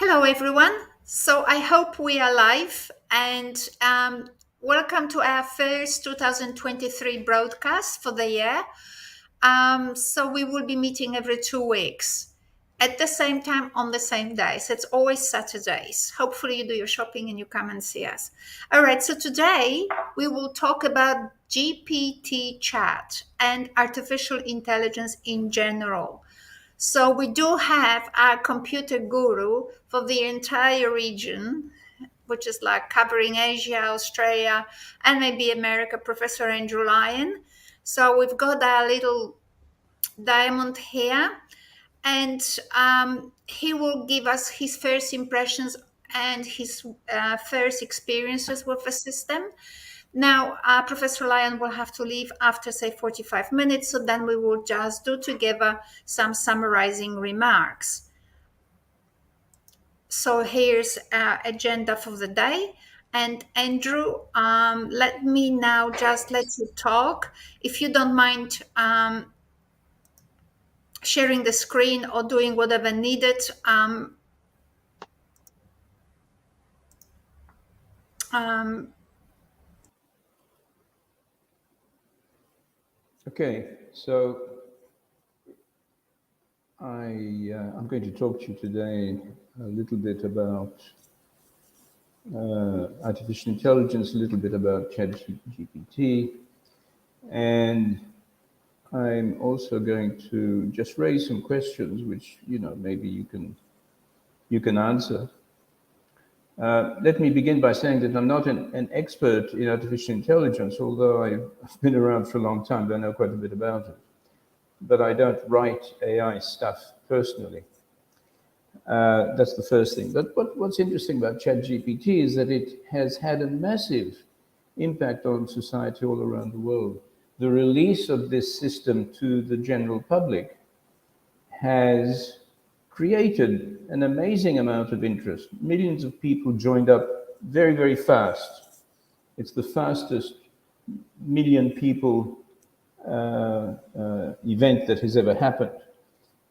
Hello, everyone. So I hope we are live and welcome to our first 2023 broadcast for the year. So we will be meeting every 2 weeks at the same time on the same day. So it's always Saturdays. Hopefully, you do your shopping and you come and see us. All right. So today we will talk about GPT chat and artificial intelligence in general. So we do have our computer guru for the entire region, which is like covering Asia, Australia, and maybe America, Professor Andrew Lian. So we've got our little diamond here, and he will give us his first impressions and his first experiences with the system. Now, Professor Lyon will have to leave after, say, 45 minutes, so then we will just do together some summarizing remarks. So here's our agenda for the day. And Andrew, let me now just let you talk. If you don't mind sharing the screen or doing whatever needed. Okay, so I'm going to talk to you today a little bit about artificial intelligence, a little bit about ChatGPT, and I'm also going to just raise some questions, which maybe you can answer. Let me begin by saying that I'm not an expert in artificial intelligence, although I've been around for a long time. I know quite a bit about it, but I don't write AI stuff personally. That's the first thing. But what's interesting about ChatGPT is that it has had a massive impact on society all around the world. The release of this system to the general public has created an amazing amount of interest. Millions of people joined up very, very fast. It's the fastest million people event that has ever happened,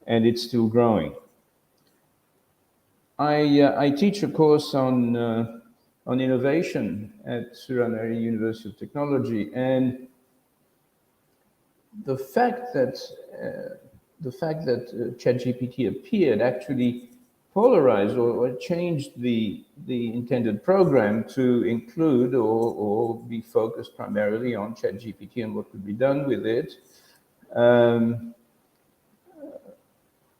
and it's still growing. I teach a course on innovation at Suryanari University of Technology, and the fact that ChatGPT appeared actually polarized or changed the intended program to include or be focused primarily on ChatGPT and what could be done with it.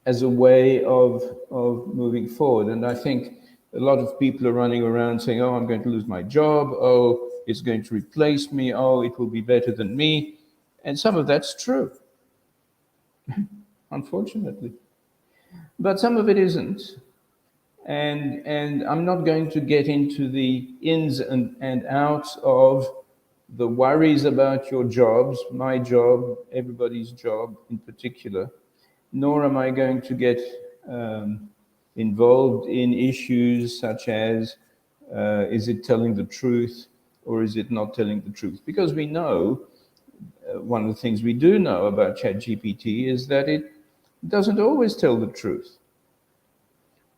As a way of moving forward. And I think a lot of people are running around saying, oh, I'm going to lose my job. Oh, it's going to replace me. Oh, it will be better than me. And some of that's true, unfortunately. But some of it isn't. And I'm not going to get into the ins and outs of the worries about your jobs, my job, everybody's job in particular, nor am I going to get involved in issues such as is it telling the truth or is it not telling the truth? Because we know, one of the things we do know about ChatGPT is that it doesn't always tell the truth.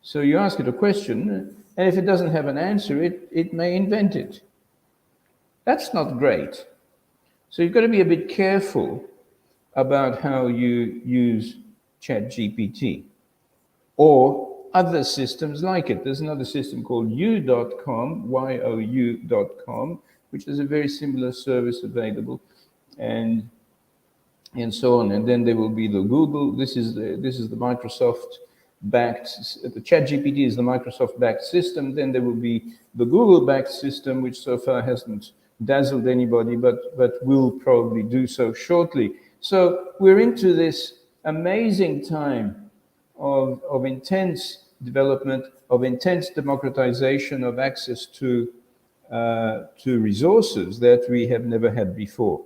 So you ask it a question, and if it doesn't have an answer, it may invent it. That's not great. So you've got to be a bit careful about how you use ChatGPT or other systems like it. There's another system called you.com, you.com, which is a very similar service available, and so on. And then there will be the Google. This is the Microsoft backed. The ChatGPT is the Microsoft backed system. Then there will be the Google backed system, which so far hasn't dazzled anybody, but will probably do so shortly. So we're into this amazing time of intense development, of intense democratization of access to resources that we have never had before.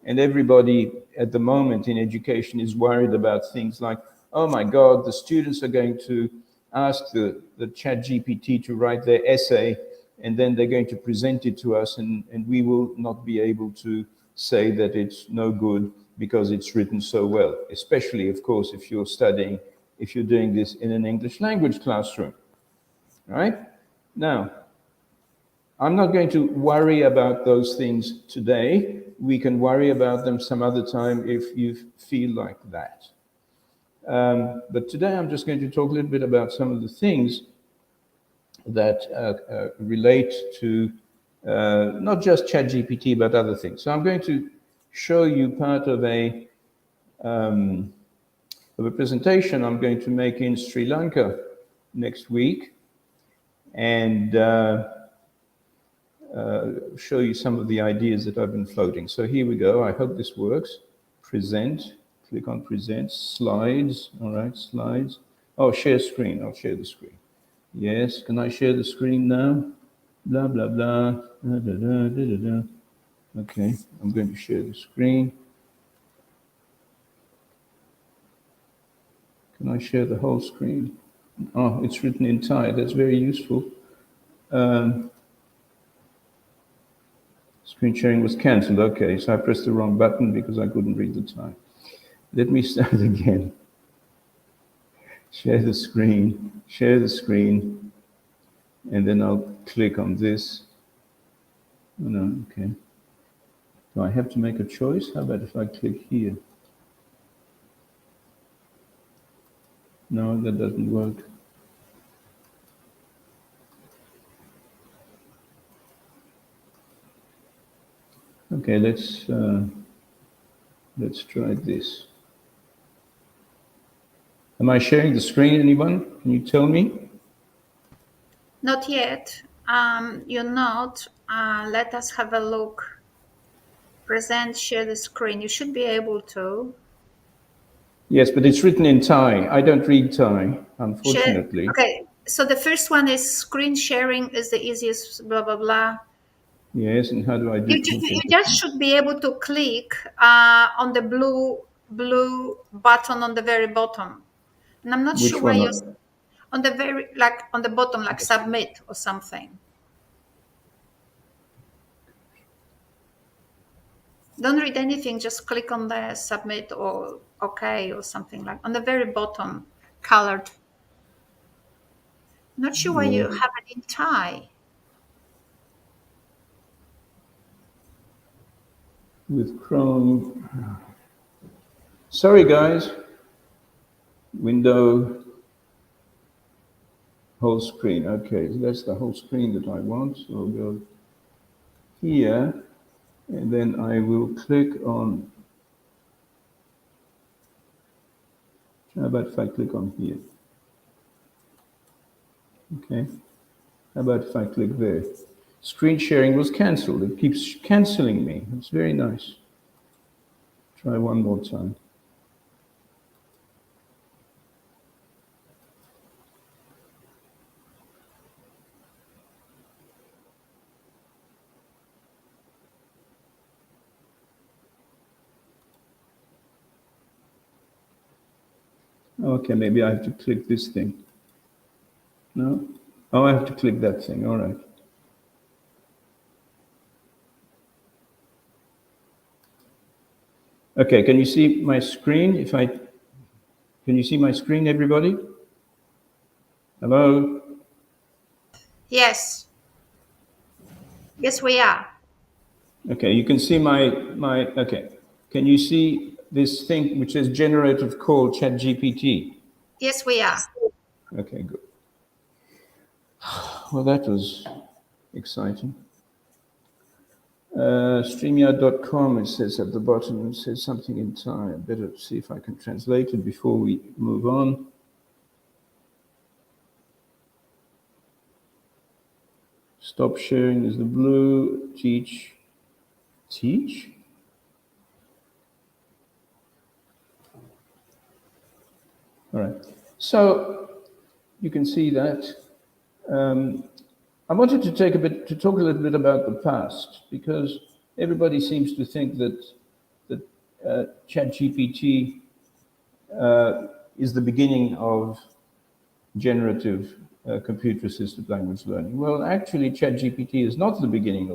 And everybody at the moment in education is worried about things like, oh my God, the students are going to ask the ChatGPT to write their essay, and then they're going to present it to us, and we will not be able to say that it's no good because it's written so well, especially, of course, if you're doing this in an English language classroom. right? Now, I'm not going to worry about those things today. We can worry about them some other time if you feel like that. But today I'm just going to talk a little bit about some of the things that relate to not just ChatGPT, but other things. So I'm going to show you part of a presentation I'm going to make in Sri Lanka next week, and show you some of the ideas that I've been floating. So here we go. I hope this works. Present. Click on present. Slides. All right, slides. Oh, share screen. I'll share the screen. Yes. Can I share the screen now? Blah, blah, blah. Da, da, da, da, da, da. Okay. I'm going to share the screen. Can I share the whole screen? Oh, it's written in Thai. That's very useful. Screen sharing was cancelled. Okay, so I pressed the wrong button because I couldn't read the Thai. Let me start again. Share the screen, and then I'll click on this. Oh, no, okay. Do I have to make a choice? How about if I click here? No, that doesn't work. Okay, let's try this. Am I sharing the screen, anyone? Can you tell me? Not yet. You're not. Let us have a look. Present, share the screen. You should be able to Yes, but it's written in Thai. I don't read Thai, share. unfortunately. Okay. So the first one is screen sharing is the easiest. Blah blah blah. Yes, and how do I do? You Okay, just should be able to click on the blue button on the very bottom. And I'm not sure which why one? you're on the very like on the bottom, like Yes. submit or something. Don't read anything, just click on the submit or okay or something like on the very bottom, colored. Not sure why you Yeah, have it in Thai. with Chrome. Sorry, guys. Window, whole screen. Okay, so that's the whole screen that I want. So I'll go here, and then I will click on. How about if I click on here? Okay. How about if I click there? Screen sharing was cancelled. It keeps cancelling me. It's very nice. Try one more time. Okay, maybe I have to click this thing. No? Oh, I have to click that thing. All right. Okay, can you see my screen? Can you see my screen, everybody? Hello? Yes, yes, we are. Okay, you can see okay. Can you see this thing which says generative call ChatGPT? Yes, we are. Okay, good. Well, that was exciting. StreamYard.com, it says at the bottom, it says something in Thai. I better see if I can translate it before we move on. Stop sharing is the blue. Teach. Teach? All right. So you can see that. I wanted to talk a little bit about the past because everybody seems to think that ChatGPT is the beginning of generative computer-assisted language learning. Well, actually, ChatGPT is not the beginning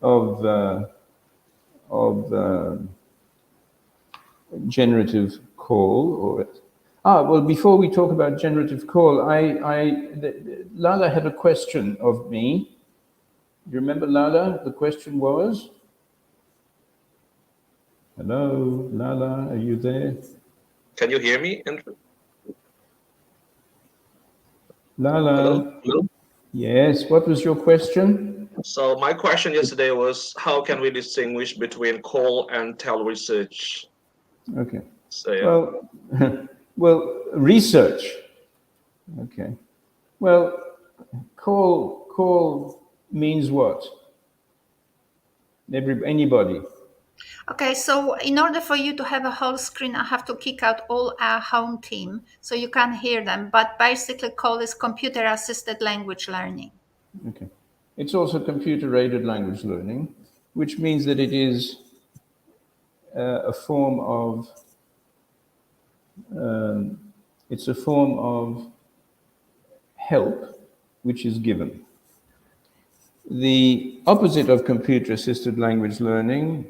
of of generative call, or Well, before we talk about generative call, Lala had a question of me. You remember, Lala? The question was, hello, Lala, are you there? Can you hear me, Andrew? Hello? Lala, yes, what was your question? So my question yesterday was how can we distinguish between call and tell research? Okay. So yeah. Well, well, research. Okay. Well, call means what? Anybody. Okay, so in order for you to have a whole screen, I have to kick out all our home team so you can't hear them. But basically, call is computer assisted language learning. Okay. It's also computer-aided language learning, which means that it is a form of it's a form of help which is given. The opposite of computer-assisted language learning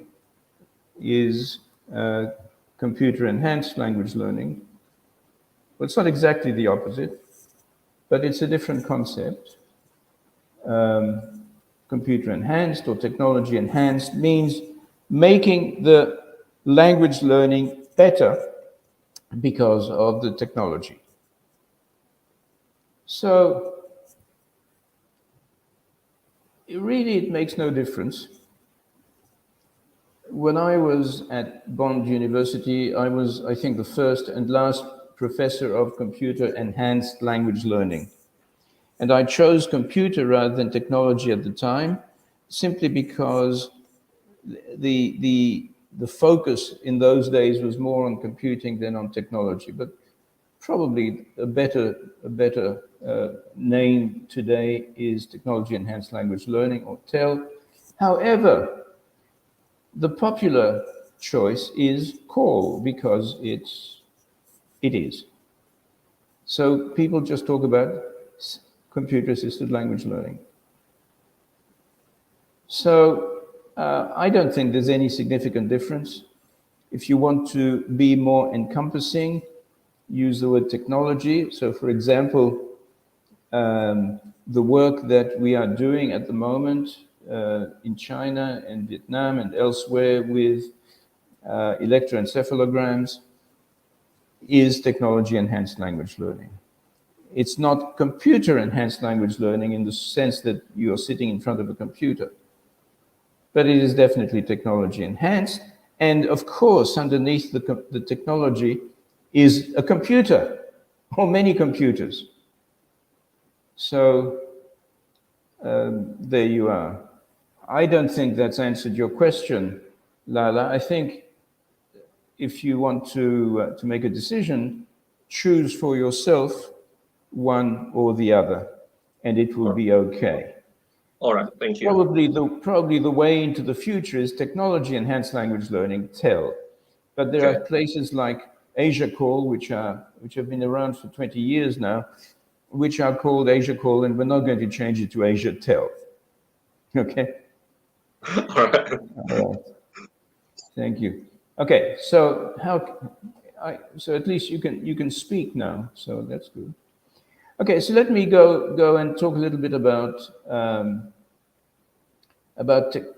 is uh, computer-enhanced language learning. Well, it's not exactly the opposite, but it's a different concept. Computer enhanced or technology enhanced means making the language learning better because of the technology. So it makes no difference. When I was at Bond University, I was, I think, the first and last professor of computer enhanced language learning. And I chose computer rather than technology at the time simply because the focus in those days was more on computing than on technology. But probably a better name today is technology enhanced language learning, or TEL. However, the popular choice is CALL because it is. So people just talk about computer assisted language learning. So I don't think there's any significant difference. If you want to be more encompassing, use the word technology. So, for example, the work that we are doing at the moment in China and Vietnam and elsewhere with electroencephalograms is technology enhanced language learning. It's not computer enhanced language learning in the sense that you are sitting in front of a computer, but it is definitely technology enhanced. And of course, underneath the technology is a computer or many computers. So there you are. I don't think that's answered your question, Lala. I think if you want to make a decision, choose for yourself one or the other, and it will All right. be okay. All right. Thank you. Probably the way into the future is technology enhanced language learning, TEL. But there are Okay. places like Asia Call, which have been around for 20 years now, which are called Asia Call, and we're not going to change it to Asia Tel. Okay. All right. All right. Thank you. Okay. So so at least you can speak now. So that's good. Okay. So let me go and talk a little bit about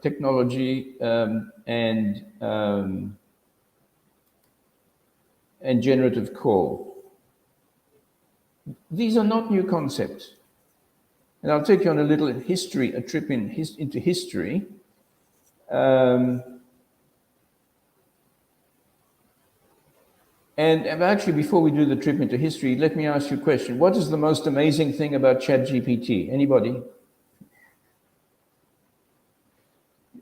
technology and generative call. These are not new concepts. And I'll take you on a trip into history. Um, and actually, before we do the trip into history, let me ask you a question. What is the most amazing thing about ChatGPT? Anybody?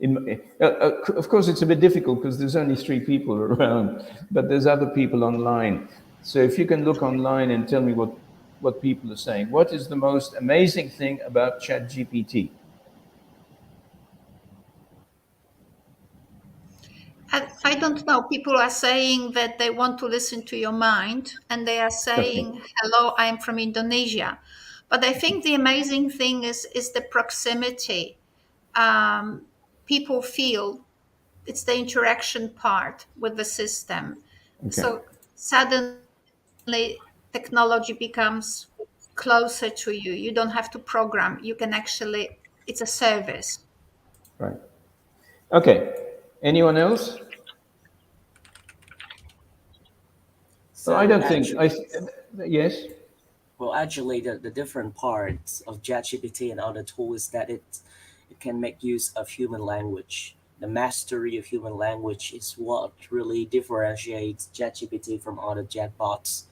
Of course, it's a bit difficult because there's only three people around, but there's other people online. So if you can look online and tell me what people are saying. What is the most amazing thing about ChatGPT? I don't know. People are saying that they want to listen to your mind and they are Okay. saying, hello, I'm from Indonesia. But I think the amazing thing is the proximity. People feel it's the interaction part with the system. Okay. So suddenly technology becomes closer to you. You don't have to program. You can actually, it's a service. Right. Okay. Anyone else? Well, I So don't think actually, yes. well, actually, the different parts of ChatGPT and other tools is that it can make use of human language. The mastery of human language is what really differentiates ChatGPT from other chatbots.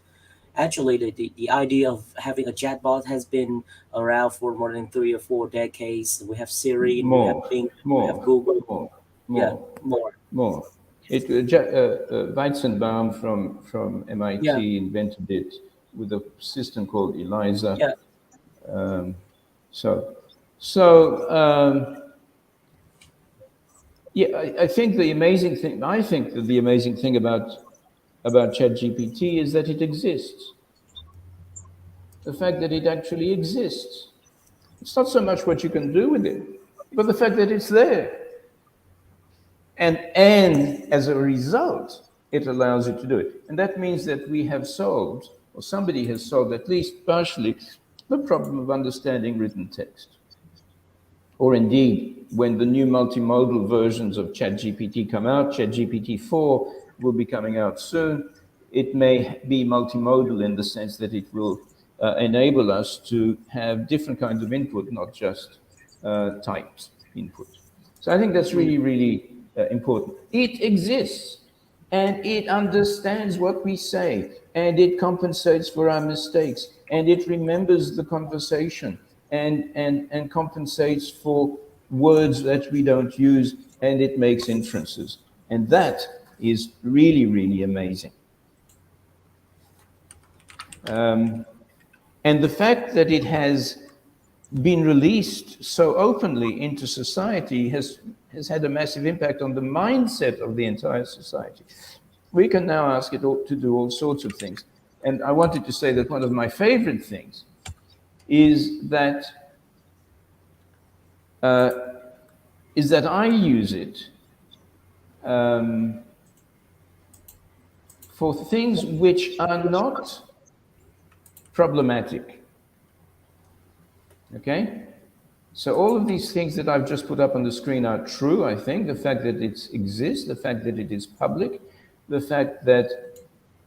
Actually, the idea of having a chatbot has been around for more than 3 or 4 decades. We have Siri, we have More, Bing, we have more, Google. more, Yeah, more, more. more. Weizenbaum from Yeah, MIT invented it with a system called ELIZA. yeah. So, so yeah, I think the amazing thing. I think that the amazing thing about ChatGPT is that it exists. The fact that it actually exists. It's not so much what you can do with it, but the fact that it's there. And as a result, it allows you to do it. And that means that we have solved, or somebody has solved at least partially, the problem of understanding written text. Or indeed, when the new multimodal versions of ChatGPT come out, ChatGPT 4 will be coming out soon. It may be multimodal in the sense that it will enable us to have different kinds of input, not just typed input. So I think that's Mm. really, really important. It exists and it understands what we say and it compensates for our mistakes and it remembers the conversation and compensates for words that we don't use and it makes inferences. And that is really, really amazing. And the fact that it has been released so openly into society has had a massive impact on the mindset of the entire society. We can now ask it to do all sorts of things. And I wanted to say that one of my favorite things is uh, that I use it for things which are not problematic. Okay? So all of these things that I've just put up on the screen are true, I think. The fact that it exists, the fact that it is public, the fact that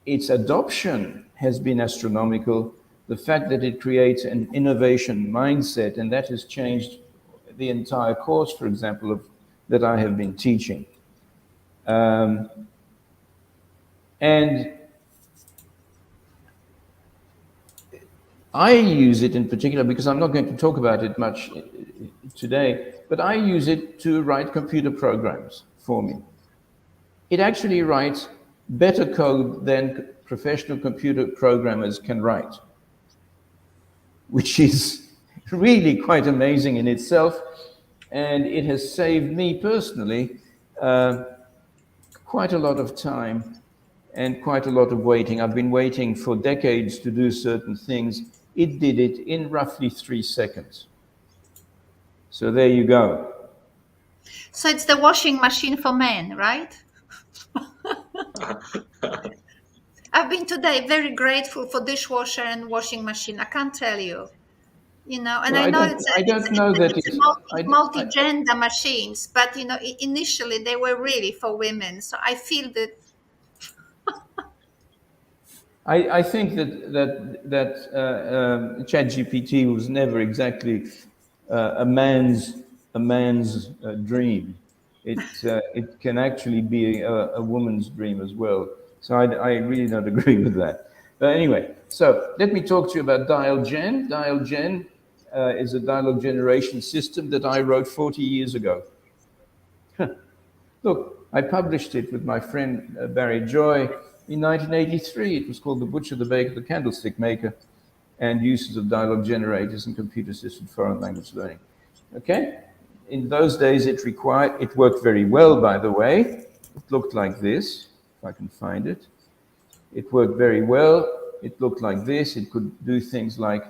its adoption has been astronomical, the fact that it creates an innovation mindset, and that has changed the entire course, for example, that I have been teaching. And I use it in particular because I'm not going to talk about it much today, but I use it to write computer programs for me. It actually writes better code than professional computer programmers can write, which is really quite amazing in itself. And it has saved me personally quite a lot of time and quite a lot of waiting. I've been waiting for decades to do certain things. It did it in roughly 3 seconds. So there you go. So it's the washing machine for men, right? I've been today very grateful for dishwasher and washing machine. I can't tell you, and Well, I know it's I don't know that it's a it. multi-gender machines, but initially they were really for women. So I feel that. I think that ChatGPT was never exactly a man's dream. It can actually be a woman's dream as well. So I really don't agree with that. But anyway, so let me talk to you about DialGen. DialGen is a dialogue generation system that I wrote 40 years ago. Look, I published it with my friend Barry Joy in 1983. It was called The Butcher, the Baker, the Candlestick Maker, and Uses of Dialogue Generators in Computer-Assisted Foreign Language Learning. Okay? In those days, it worked very well, by the way. It looked like this, if I can find it. It worked very well. It looked like this. It could do things like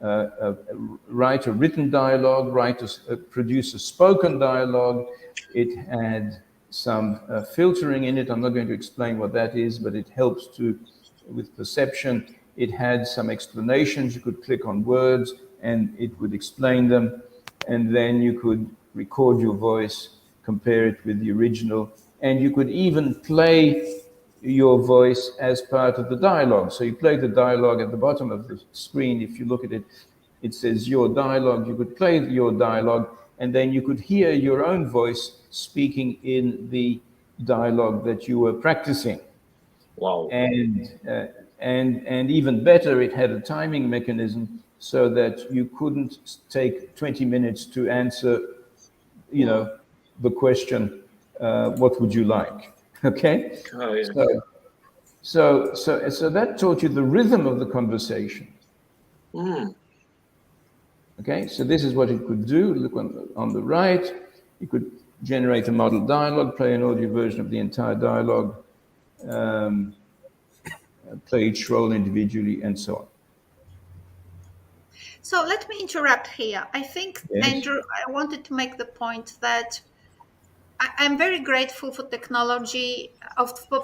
write a written dialogue, produce a spoken dialogue. It had some filtering in it. I'm not going to explain what that is, but it helps to with perception. It had some explanations. You could click on words and it would explain them. And then you could record your voice, compare it with the original, and you could even play your voice as part of the dialogue. So you play the dialogue at the bottom of the screen. If you look at it, it says your dialogue. You could play your dialogue, and then you could hear your own voice speaking in the dialogue that you were practicing. Wow. And even better, it had a timing mechanism so that you couldn't take 20 minutes to answer, the question, what would you like? Okay? Oh, yeah. So that taught you the rhythm of the conversation. Mm. Okay, so this is what it could do. Look on the right. You could generate a model dialogue, play an audio version of the entire dialogue, play each role individually, and so on. So let me interrupt here. I think, Yes. Andrew, I wanted to make the point that I'm very grateful for technology,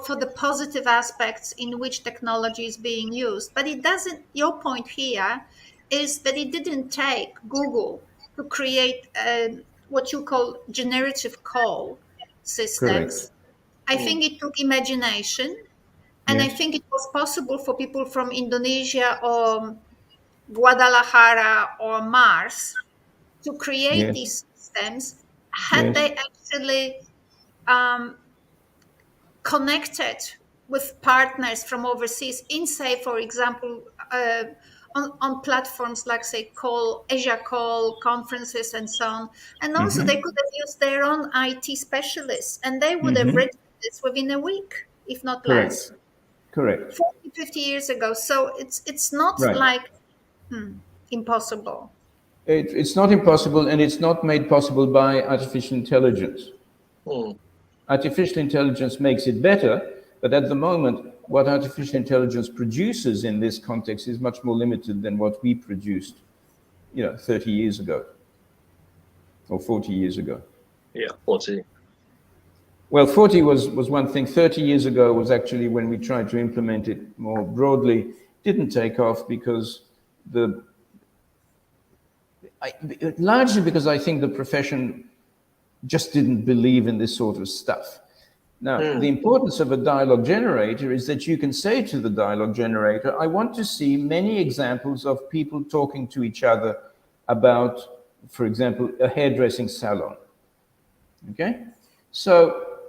for the positive aspects in which technology is being used. But it doesn't, your point here is that it didn't take Google to create what you call generative call Correct. systems. I think it took imagination. And I Yes. think it was possible for people from Indonesia or Guadalajara or Mars to create Yes. these systems had Yes. they actually um, connected with partners from overseas in, say, for example, on platforms like, say, call Asia call conferences and so on. And also they could have used their own IT specialists and they would have written this within a week, if not less. Correct. Correct. 40, 50 years ago. So it's not Right. like impossible. It's not impossible, and it's not made possible by artificial intelligence. Mm. Artificial intelligence makes it better, but at the moment, what artificial intelligence produces in this context is much more limited than what we produced, 30 years ago or 40 years ago. Yeah, 40. Well, 40 was one thing. 30 years ago was actually when we tried to implement it more broadly. Didn't take off because largely because I think the profession just didn't believe in this sort of stuff. Now, the importance of a dialogue generator is that you can say to the dialogue generator, I want to see many examples of people talking to each other about, for example, a hairdressing salon. Okay? So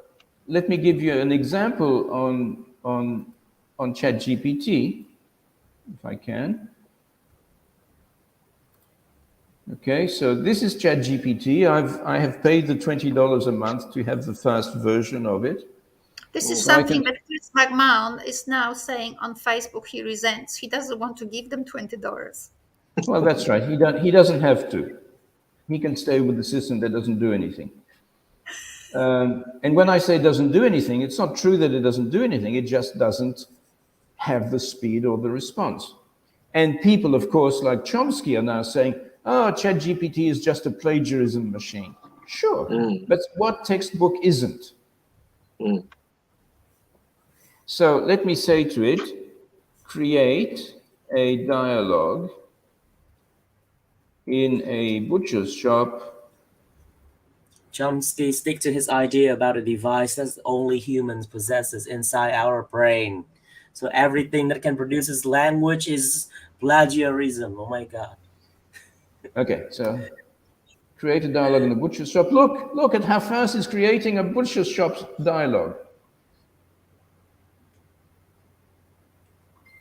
let me give you an example on ChatGPT, if I can. Okay, so this is ChatGPT. I have paid the $20 a month to have the first version of it. This is So I can, something that Chris McMahon is now saying on Facebook he resents. He doesn't want to give them $20. well, that's right. He doesn't have to. He can stay with the system that doesn't do anything. And when I say doesn't do anything, it's not true that it doesn't do anything. It just doesn't have the speed or the response. And people, of course, like Chomsky are now saying, oh, ChatGPT is just a plagiarism machine. Sure, but what textbook isn't? Mm. So let me say to it, create a dialogue in a butcher's shop. Chomsky stick to his idea about a device that only humans possesses inside our brain. So everything that can produce his language is plagiarism. Oh my god. Okay, so create a dialogue in the butcher's shop. Look at how fast it's creating a butcher's shop's dialogue.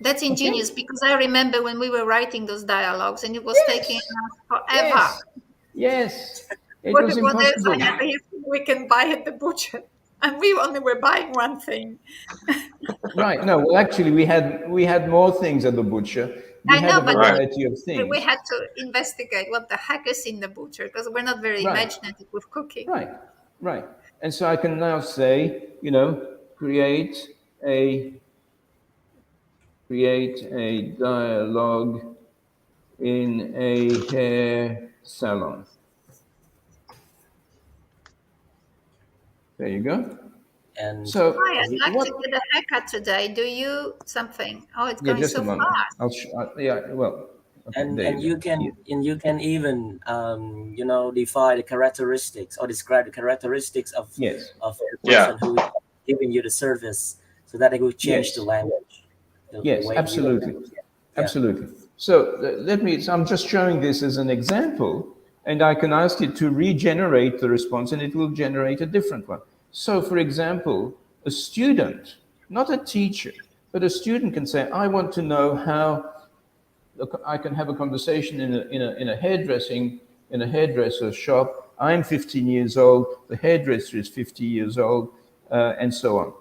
That's Okay? ingenious because I remember when we were writing those dialogues and it was taking Yes, us forever. yes, yes. It What was else impossible. I everything we can buy at the butcher? And we only were buying one thing. Right. No, well, actually, we had more things at the butcher. We I had know, a but Right. variety of we things. had to investigate what the heck is in the butcher because we're not very Right, imaginative with cooking. right, right. And so I can now say, create a dialogue in a hair salon. There you go. And So Hi, I'd like what? to get a haircut today. Do you something? Oh, it's Yeah, going just so a moment. fast. Yeah. Well, okay. There and you you go. can and you can even define the characteristics or describe the characteristics Yes. of the Yeah. person who is giving you the service, so that it will change the Yes. language, the Yes. way you are. Absolutely. Yeah. Absolutely. So let me. So I'm just showing this as an example, and I can ask it to regenerate the response, and it will generate a different one. So, for example, a student, not a teacher, but a student can say, "I want to know how I can have a conversation in a hairdresser shop. I'm 15 years old. The hairdresser is 50 years old, and so on,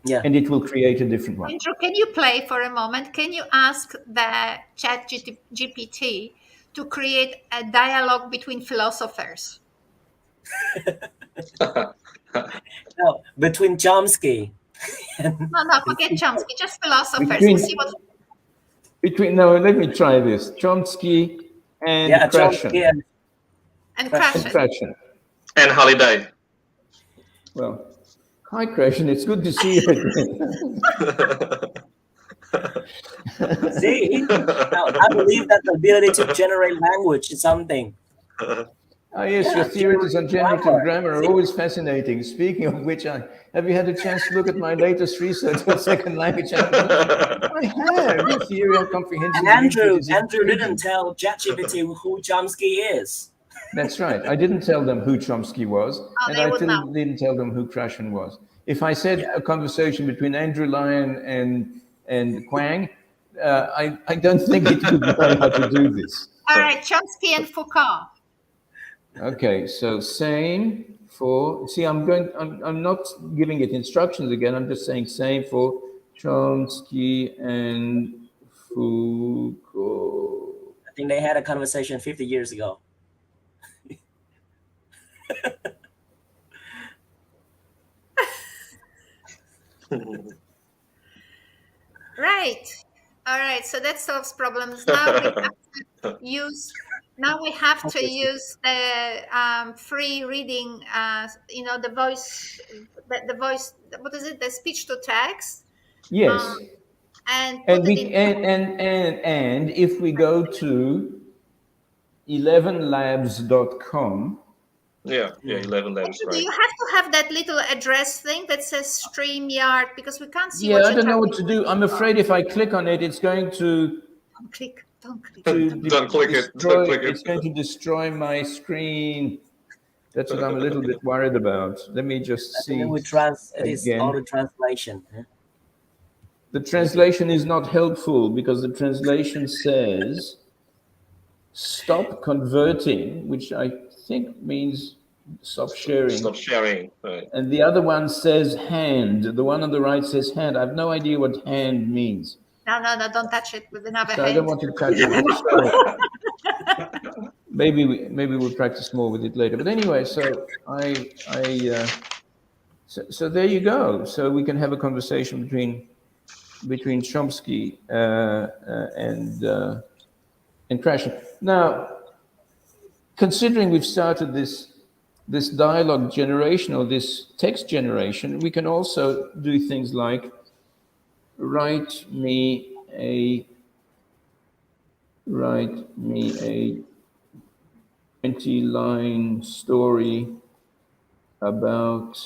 Yeah. and it will create a different one." Andrew, can you play for a moment? Can you ask the chat GPT to create a dialogue between philosophers? No, between Chomsky and, No, no, and forget Foucault. Chomsky, just philosophers and see what Between no, let me try this. Chomsky and Yeah, Chomsky Krashen. and crash And Krashen. it. Krashen. And holiday. Well, hi Krashen. It's good to see you again. See, now I believe that the ability to generate language is something. Ah, yes, your Yeah, theories on generate generative grammar. grammar are See, always fascinating. Speaking of which, have you had a chance to look at my latest research on second language acquisition? I have. Your theory on and comprehensive input is Andrew didn't intriguing. tell ChatGPT who Chomsky is. That's right. I didn't tell them who Chomsky was, Oh, and they I would know. didn't tell them who Krashen was. If I said Yeah, a conversation between Andrew Lian and Quang, I don't think it would know how to do this. All right, Chomsky and Foucault. Okay, so same for, see, I'm not giving it instructions again. I'm just saying same for Chomsky and Foucault. I think they had a conversation 50 years ago. Right. All right. So that solves problems. Now we have to use. Now we have to use the free reading. The voice, the voice. What is it? The speech to text, um, Yes, and and put it we in. and if we go to 11labs.com, Yeah, yeah, Mm. 11 labs, Actually, do right? you have to have that little address thing that says StreamYard because we can't see yeah, what I you're don't know typing? what to do. I'm afraid if I click on it, it's going to Don't click. Don't click. to Don't. Don't click it. Don't destroy. click it. It's going to destroy my screen. That's what I'm a little bit worried about. Let me I just think see it is again. auto translation. Yeah. The translation is not helpful because the translation says stop converting, which I think means stop sharing. Stop sharing. Right. And the other one says hand. The one on the right says hand. I have no idea what hand means. No, no, no! Don't touch it with another So I don't hand. want to touch it. So maybe we'll practice more with it later. But anyway, so there you go. So we can have a conversation between Chomsky and Krashen. Now, considering we've started this dialogue generation or this text generation, we can also do things like write me a write me a 20-line story about,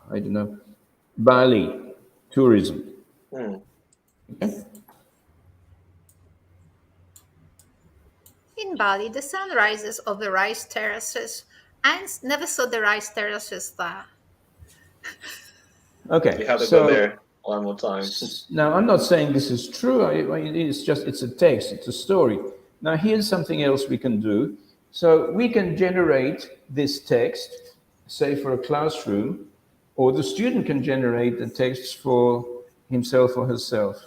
I don't know, Bali tourism. Hmm. Okay? In Bali, the sun rises over rice terraces. Never saw the rice terraces there. You Okay, have to go so there one more time. now I'm not saying this is true. It's a text, it's a story. Now here's something else we can do. So we can generate this text, say for a classroom, or the student can generate the text for himself or herself.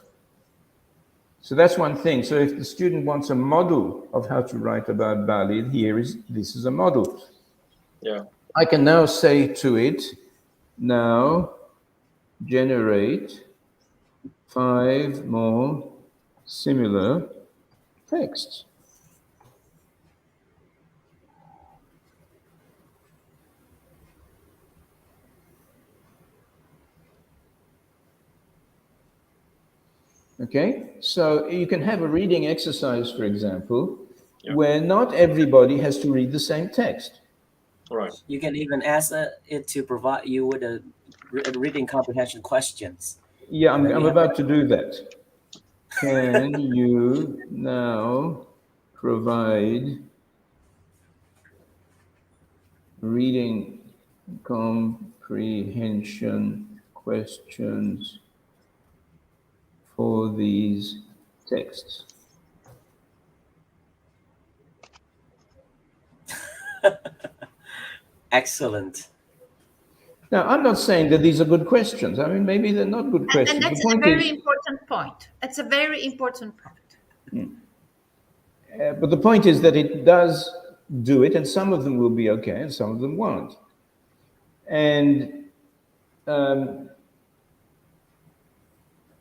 So that's one thing. So if the student wants a model of how to write about Bali, this is a model. Yeah. I can now say to it, now generate 5 more similar texts. Okay, so you can have a reading exercise, for example, Yeah. where not everybody has to read the same text. Right. You can even ask it to provide you with a reading comprehension questions, Yeah, and then I'm you have about to do that. Can you now provide reading comprehension questions for these texts? excellent. Now, I'm not saying that these are good questions. I mean, maybe they're not good And questions. The that's a point very is, important point. It's a very important point. but the point is that it does do it, and some of them will be okay, and some of them won't. And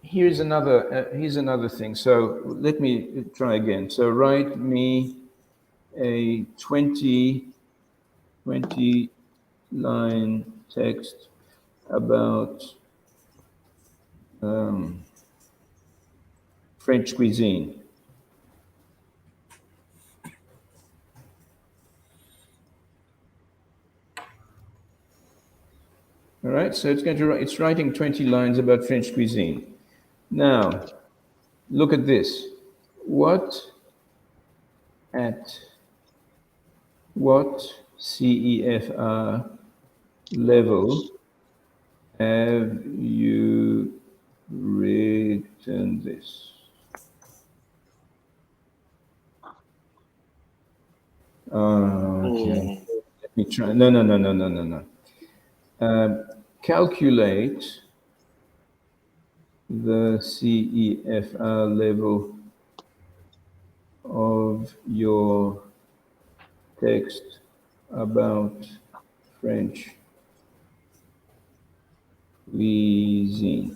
here's another thing. So let me try again. So write me a 20 line text about French cuisine. All right, so it's writing 20 lines about French cuisine. Now, look at this. What at what CEFR level have you written this? Okay. Mm. Let me try. No, no, no, no, no, no, no. Calculate the CEFR level of your text about French cuisine.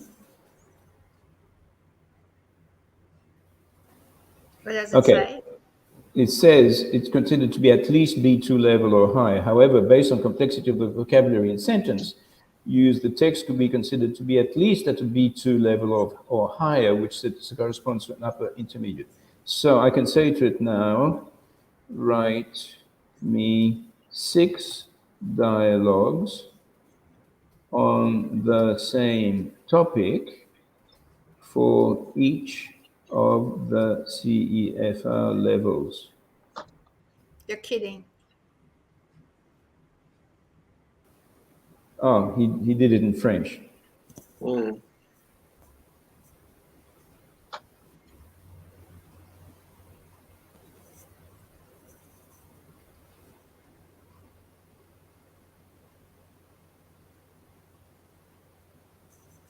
What does it Okay, say? it says it's considered to be at least B2 level or higher. However, based on complexity of the vocabulary and sentence, use the text could be considered to be at least at a B2 level or higher, which corresponds to an upper intermediate. So I can say to it now, write me 6 dialogues on the same topic for each of the CEFR levels. You're kidding. Oh, he did it in French. Mm.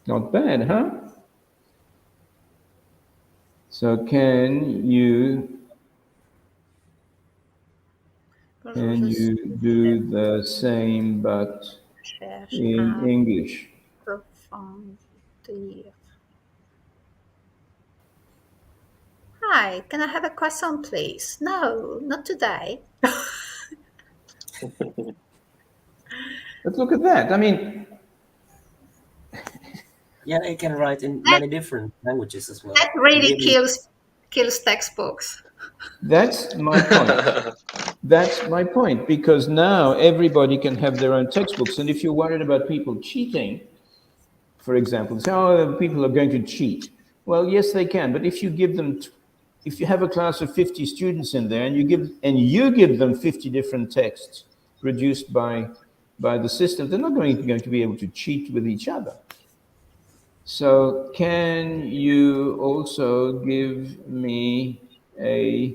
Not bad, huh? So can you do the same but Cherche in à English? approfondir. Hi, can I have a croissant, please? No, not today. Let's look at that. I mean, Yeah, it can write in That many different languages as well. that And really give you kills textbooks. that's my point. That's my point, because now everybody can have their own textbooks. And if you're worried about people cheating, for example, say, oh, people are going to cheat. Well, yes, they can. But if you give them, if you have a class of 50 students in there and you give them 50 different texts produced by the system, they're not going to be able to cheat with each other. So can you also give me a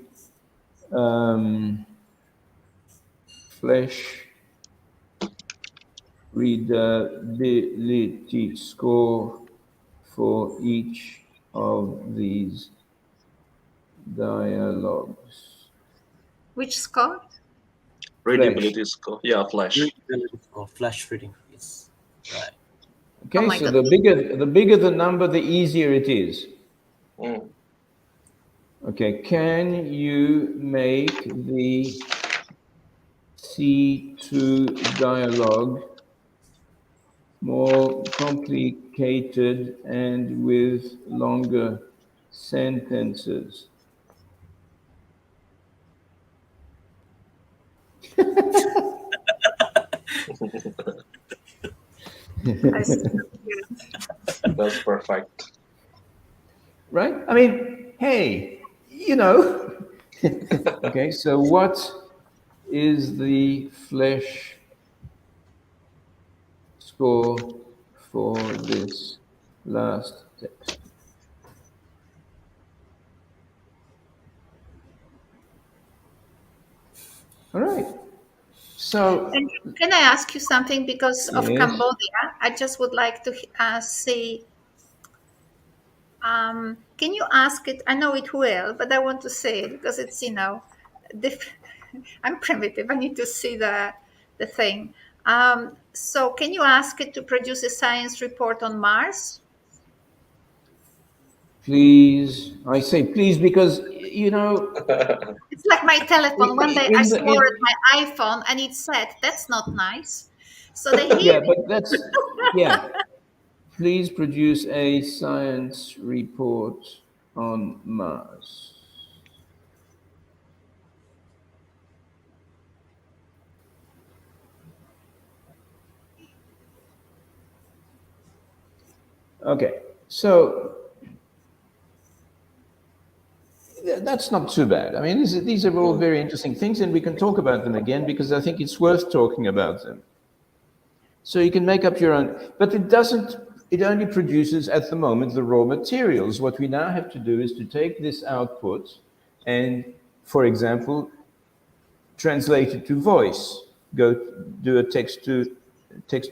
flesh readability score for each of these dialogues? Which score? Flesh. Readability score. Yeah, Flash. readability or flash reading. Yes, right. Oh Okay, my so god. the bigger the number, the easier it is. Mm. Okay, can you make the C2 dialogue more complicated and with longer sentences. That's perfect. Right? I mean, hey, you know. Okay, so what is the flesh score for this last text? All right. So, And can I ask you something? Because of yes, Cambodia, I just would like to see. Can you ask it? I know it will, but I want to say it because it's diff- I'm primitive. I need to see the thing. So can you ask it to produce a science report on Mars? please. I say please because, you know, It's like my telephone. One day I in the, swore at in, my iPhone, and it said, "That's not nice." So they hear yeah, me. but that's, yeah. Please produce a science report on Mars. Okay, so that's not too bad. I mean, these are all Mm. very interesting things, and we can talk about them again because I think it's worth talking about them. So you can make up your own, but it doesn't, it only produces at the moment the raw materials. What we now have to do is to take this output and, for example, translate it to voice, go do a text to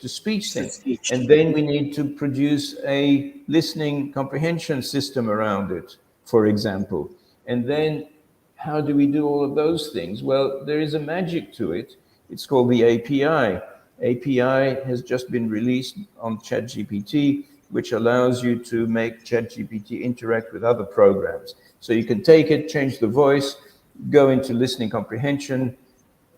speech To thing. speech. And then we need to produce a listening comprehension system around it, for example. And then how do we do all of those things? Well, there is a magic to it. It's called the API. API has just been released on ChatGPT, which allows you to make ChatGPT interact with other programs. So you can take it, change the voice, go into listening comprehension,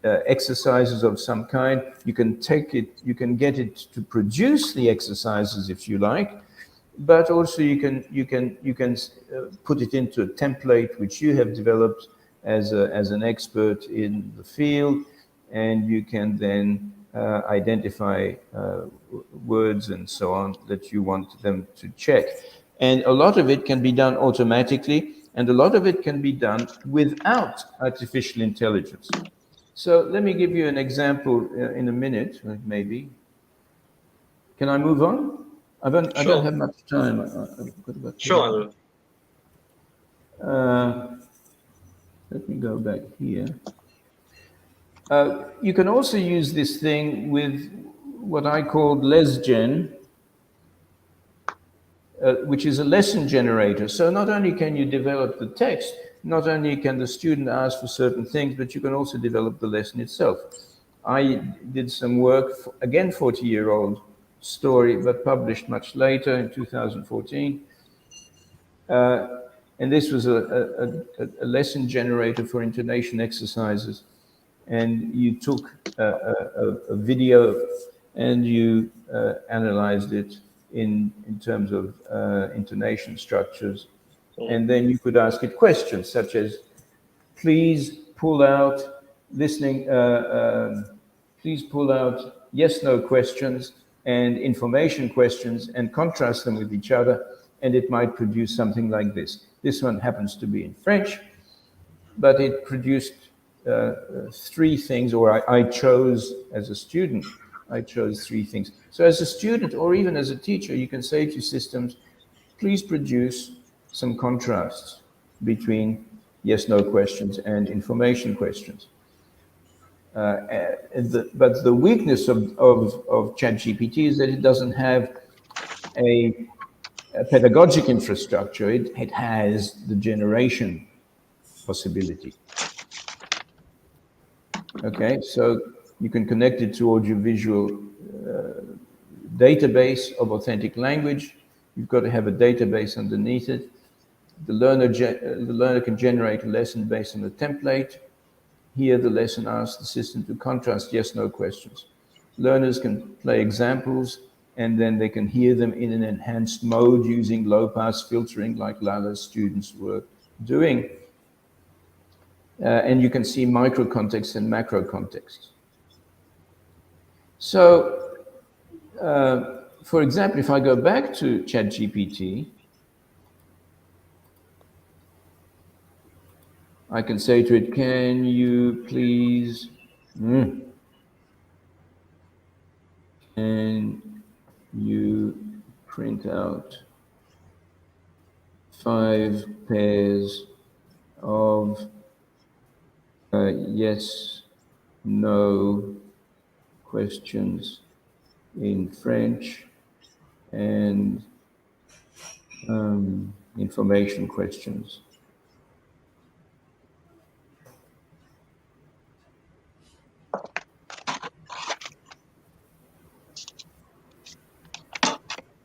exercises of some kind. You can take it, you can get it to produce the exercises if you like, but also you can put it into a template which you have developed as an expert in the field, and you can then identify words and so on that you want them to check. And a lot of it can be done automatically, and a lot of it can be done without artificial intelligence. So let me give you an example in a minute, maybe. Can I move on? I don't Sure, have much time. I've got about 10 minutes. sure. Uh, Let me go back here. You can also use this thing with what I called LesGen, which is a lesson generator. So not only can you develop the text, not only can the student ask for certain things, but you can also develop the lesson itself. I did some work, for, again, 40-year-old story, but published much later in 2014. And this was a lesson generator for intonation exercises. And you took a video and you analyzed it in terms of intonation structures. Mm. And then you could ask it questions such as, please pull out listening, please pull out yes, no questions and information questions and contrast them with each other. And it might produce something like this. This one happens to be in French, but it produced three things, or I chose as a student, I chose three things. So as a student or even as a teacher, you can say to systems, please produce some contrasts between yes, no questions and information questions. But the weakness of ChatGPT is that it doesn't have a pedagogic infrastructure. It has the generation possibility. Okay, so you can connect it to audiovisual database of authentic language. You've got to have a database underneath it. The learner can generate a lesson based on a template. Here, the lesson asks the system to contrast yes/no questions. Learners can play examples and then they can hear them in an enhanced mode using low-pass filtering like Lala's students were doing. And you can see micro context and macro context. So, for example, if I go back to ChatGPT, I can say to it, can you please, can you print out 5 pairs of yes, no questions in French and information questions.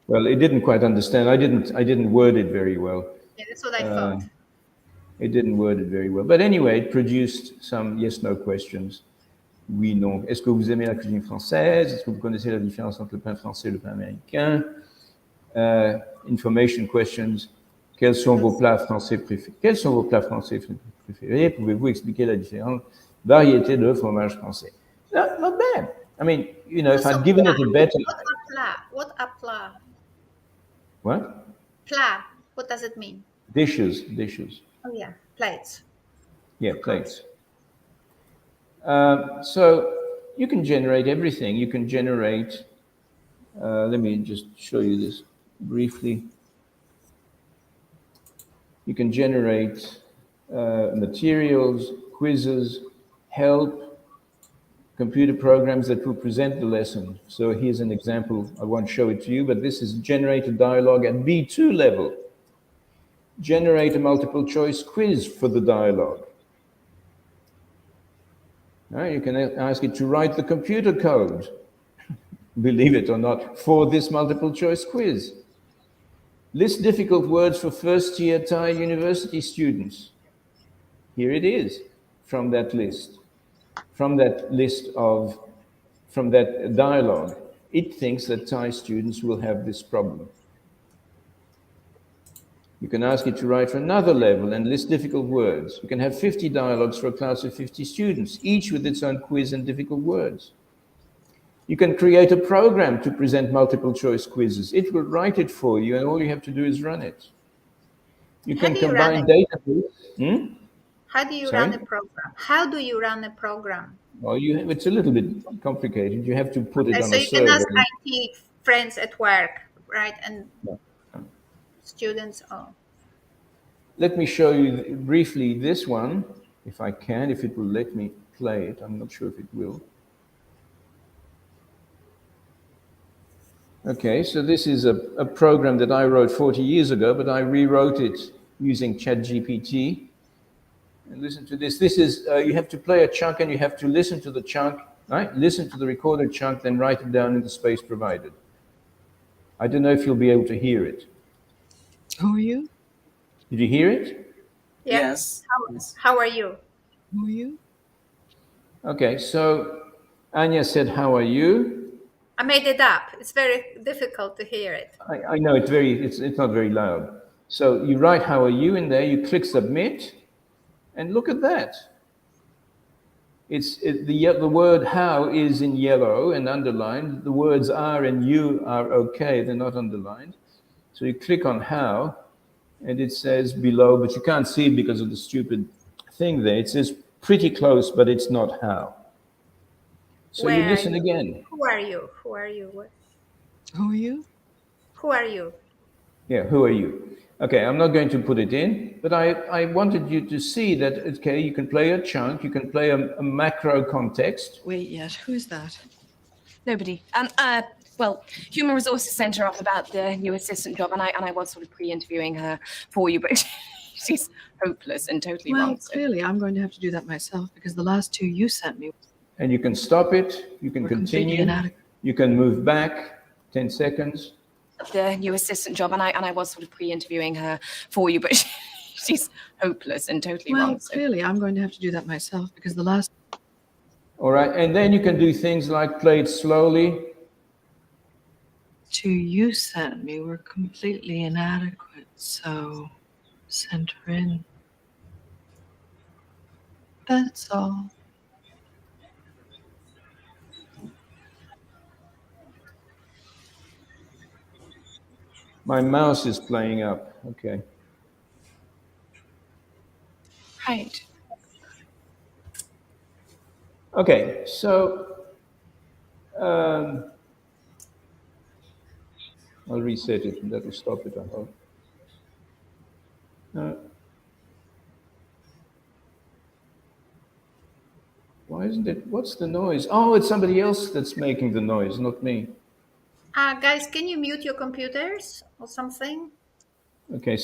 Well, it didn't quite understand. I didn't word it very well. Yeah, that's what I thought. It didn't word it very well. But anyway, it produced some yes-no questions. Oui, non. Est-ce que vous aimez la cuisine française? Est-ce que vous connaissez la différence entre le pain français et le pain américain? Information questions. Quels sont vos plats français préférés? Quels sont vos plats français préférés? Pouvez-vous expliquer la différente variété de fromage français? Not bad. I mean, you know, if I'd given it a better... What a plat? What? Plat. What does it mean? Dishes. Oh yeah, plates. Yeah, plates. So you can generate everything. You can generate, let me just show you this briefly. You can generate materials, quizzes, help, computer programs that will present the lesson. So here's an example. I won't show it to you, but this is generate a dialogue at B2 level. Generate a multiple choice quiz for the dialogue. You can ask it to write the computer code, believe it or not, for this multiple choice quiz. List difficult words for first-year Thai university students. Here it is from that list. From that dialogue. It thinks that Thai students will have this problem. You can ask it to write for another level and list difficult words. You can have 50 dialogues for a class of 50 students, each with its own quiz and difficult words. You can create a program to present multiple choice quizzes. It will write it for you, and all you have to do is run it. You can combine databases. How do you run a program? How do you run a program? Well, it's a little bit complicated. You have to put it on a server. So you can ask IT friends at work, right? And students. Oh. Let me show you briefly this one, if I can, if it will let me play it. I'm not sure if it will. Okay, so this is a program that I wrote 40 years ago, but I rewrote it using ChatGPT. And listen to this. This is, you have to play a chunk and you have to listen to the chunk, right? Listen to the recorded chunk, then write it down in the space provided. I don't know if you'll be able to hear it. Who are you? Did you hear it? Yeah. Yes. How are you? Who are you? Okay, so Anya said, how are you? I made it up. It's very difficult to hear it. I know it's not very loud. So you write how are you in there, you click submit, and look at that. The word how is in yellow and underlined. The words are and you are okay, they're not underlined. So you click on how, and it says below, but you can't see it because of the stupid thing there. It says pretty close, but it's not how. So you listen again. Who are you? Who are you? What? Who are you? Who are you? Yeah, who are you? Okay, I'm not going to put it in, but I wanted you to see that, okay, you can play a chunk, you can play a macro context. Wait yet. Who's that? Nobody. Well, Human Resources sent her off about the new assistant job, and I was sort of pre-interviewing her for you, but she's hopeless and totally wrong. Well, clearly I'm going to have to do that myself because the last two you sent me. And you can stop it, you can continue, you can move back 10 seconds. The new assistant job, and I was sort of pre-interviewing her for you, but she's hopeless and totally wrong. Well, clearly I'm going to have to do that myself because the last... All right, and then you can do things like play it slowly. two you sent me were completely inadequate, so send her in. That's all. My mouse is playing up. Okay. Right. Okay, so um, I'll reset it and that will stop it, I hope. Why isn't it? What's the noise? Oh, it's somebody else that's making the noise, not me. Guys, can you mute your computers or something? Okay,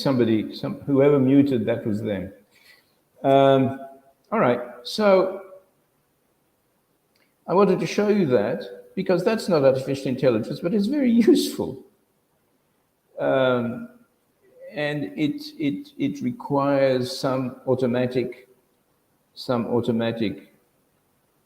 whoever muted, that was them. All right, so I wanted to show you that because that's not artificial intelligence, but it's very useful. And it requires some automatic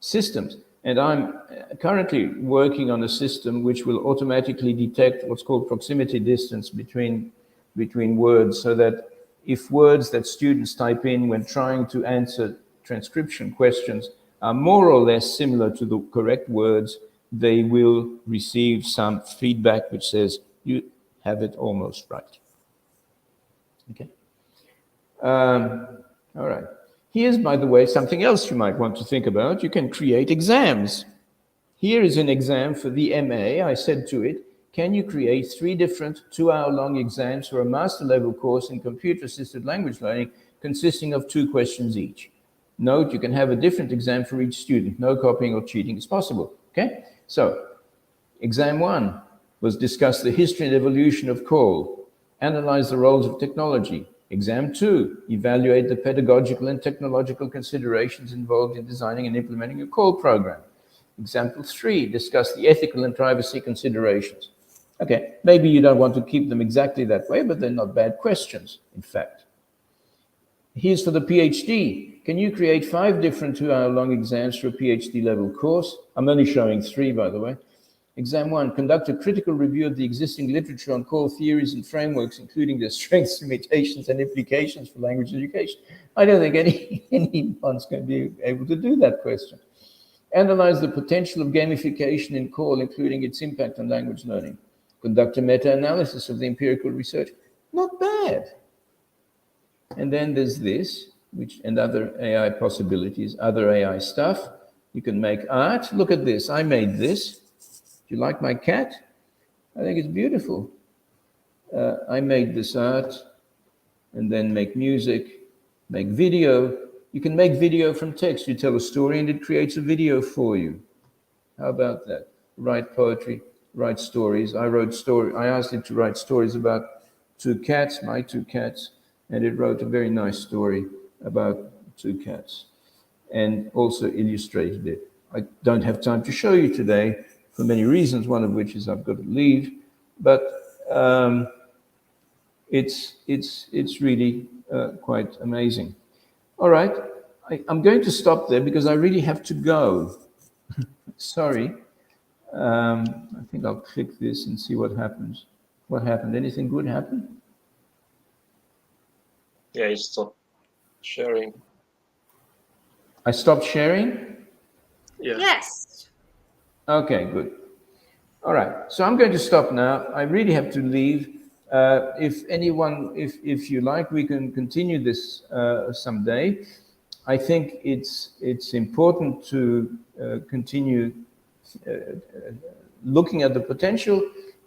systems. And I'm currently working on a system which will automatically detect what's called proximity distance between words, so that if words that students type in when trying to answer transcription questions are more or less similar to the correct words, they will receive some feedback which says, you have it almost right. Okay. All right. Here's, by the way, something else you might want to think about. You can create exams. Here is an exam for the MA. I said to it, can you create 3 different 2-hour-long exams for a master level course in computer-assisted language learning consisting of 2 questions each? Note, you can have a different exam for each student. No copying or cheating is possible. Okay? So, exam 1 was discuss the history and evolution of call, analyze the roles of technology. Exam 2, evaluate the pedagogical and technological considerations involved in designing and implementing a call program. Example 3, discuss the ethical and privacy considerations. Okay, maybe you don't want to keep them exactly that way, but they're not bad questions, in fact. Here's for the PhD. Can you create 5 different 2-hour-long exams for a PhD level course? I'm only showing 3, by the way. Exam 1, conduct a critical review of the existing literature on core theories and frameworks, including their strengths, limitations, and implications for language education. I don't think anyone's going to be able to do that question. Analyze the potential of gamification in call, including its impact on language learning. Conduct a meta-analysis of the empirical research. Not bad. And then there's this, and other AI possibilities, other AI stuff. You can make art. Look at this. I made this. Do you like my cat? I think it's beautiful. I made this art, and then make music, make video. You can make video from text. You tell a story and it creates a video for you. How about that? Write poetry, write stories. I asked it to write stories about 2 cats, my 2 cats, and it wrote a very nice story about 2 cats and also illustrated it. I don't have time to show you today for many reasons, one of which is I've got to leave, but it's really quite amazing. All right, I'm going to stop there because I really have to go. Sorry. I think I'll click this and see what happens. What happened? Anything good happen? Yeah, you stop sharing. I stopped sharing? Yeah. Yes. Okay, good. All right, so I'm going to stop now. I really have to leave. If you like, we can continue this someday. I think it's important to continue looking at the potential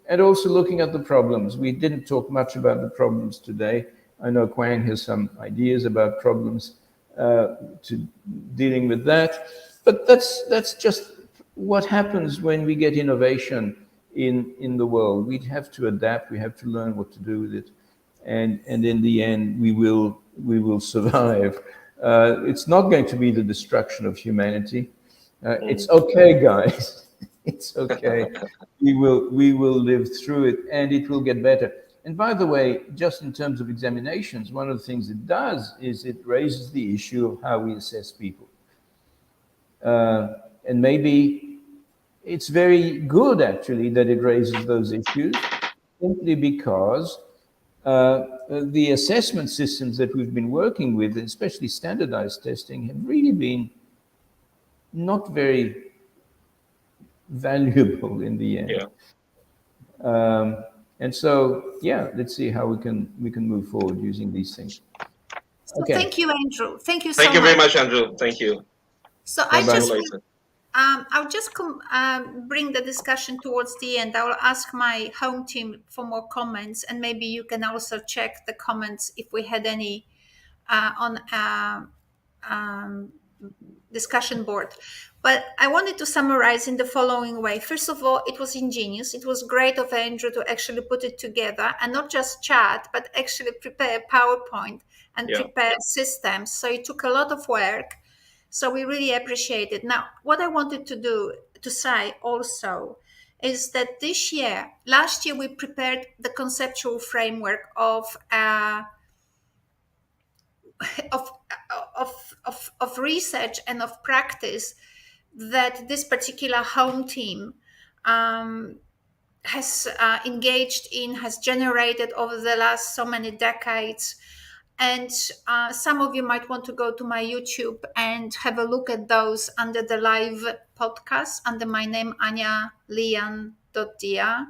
and also looking at the problems. We didn't talk much about the problems today. I know Quang has some ideas about problems to dealing with that, but that's just what happens when we get innovation in the world. We have to adapt. We have to learn what to do with it, and in the end, we will survive. It's not going to be the destruction of humanity. It's okay, guys. It's okay. We will live through it, and it will get better. And by the way, just in terms of examinations, one of the things it does is it raises the issue of how we assess people. And maybe it's very good actually that it raises those issues, simply because the assessment systems that we've been working with, especially standardized testing, have really been not very valuable in the end. Yeah. And so, yeah, let's see how we can move forward using these things. So Okay, thank you, Andrew. Thank you Thank so you very much. much, Andrew. Thank you. So bye I See you bye. just later. I'll just bring the discussion towards the end. I will ask my home team for more comments, and maybe you can also check the comments if we had any on um, discussion board. But I wanted to summarize in the following way. First of all, it was ingenious. It was great of Andrew to actually put it together and not just chat, but actually prepare PowerPoint and Yeah. prepare systems. So it took a lot of work. So we really appreciate it. Now, what I wanted to say also is that last year, we prepared the conceptual framework of, of research and of practice that this particular home team um, has engaged in, has generated over the last so many decades. And some of you might want to go to my YouTube and have a look at those under the live podcast under my name, Anya Lian.dia.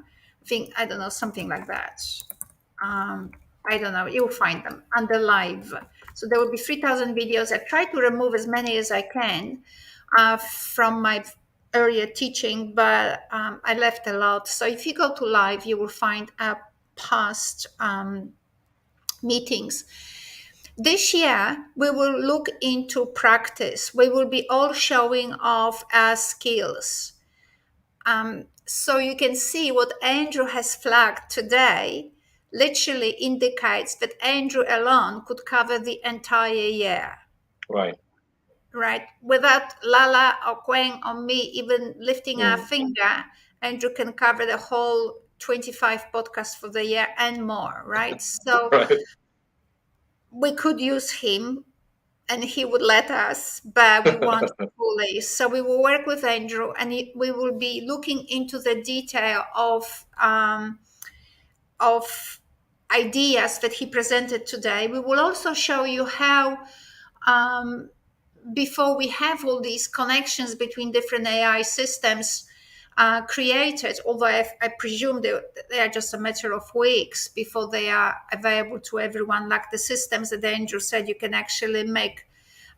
I don't know, something like that. I don't know, you'll find them under live. So there will be 3,000 videos. I try to remove as many as I can from my earlier teaching, but I left a lot. So if you go to live, you will find past meetings. This year, we will look into practice. We will be all showing off our skills. So you can see what Andrew has flagged today literally indicates that Andrew alone could cover the entire year, Right. right? Without Lala or Quang or me even lifting our Mm. finger, Andrew can cover the whole 25 podcasts for the year and more, right? So Right. we could use him and he would let us, but we want fully. So we will work with Andrew, and we will be looking into the detail of ideas that he presented today. We will also show you how, before we have all these connections between different AI systems created, although I presume they are just a matter of weeks before they are available to everyone, like the systems that Andrew said you can actually make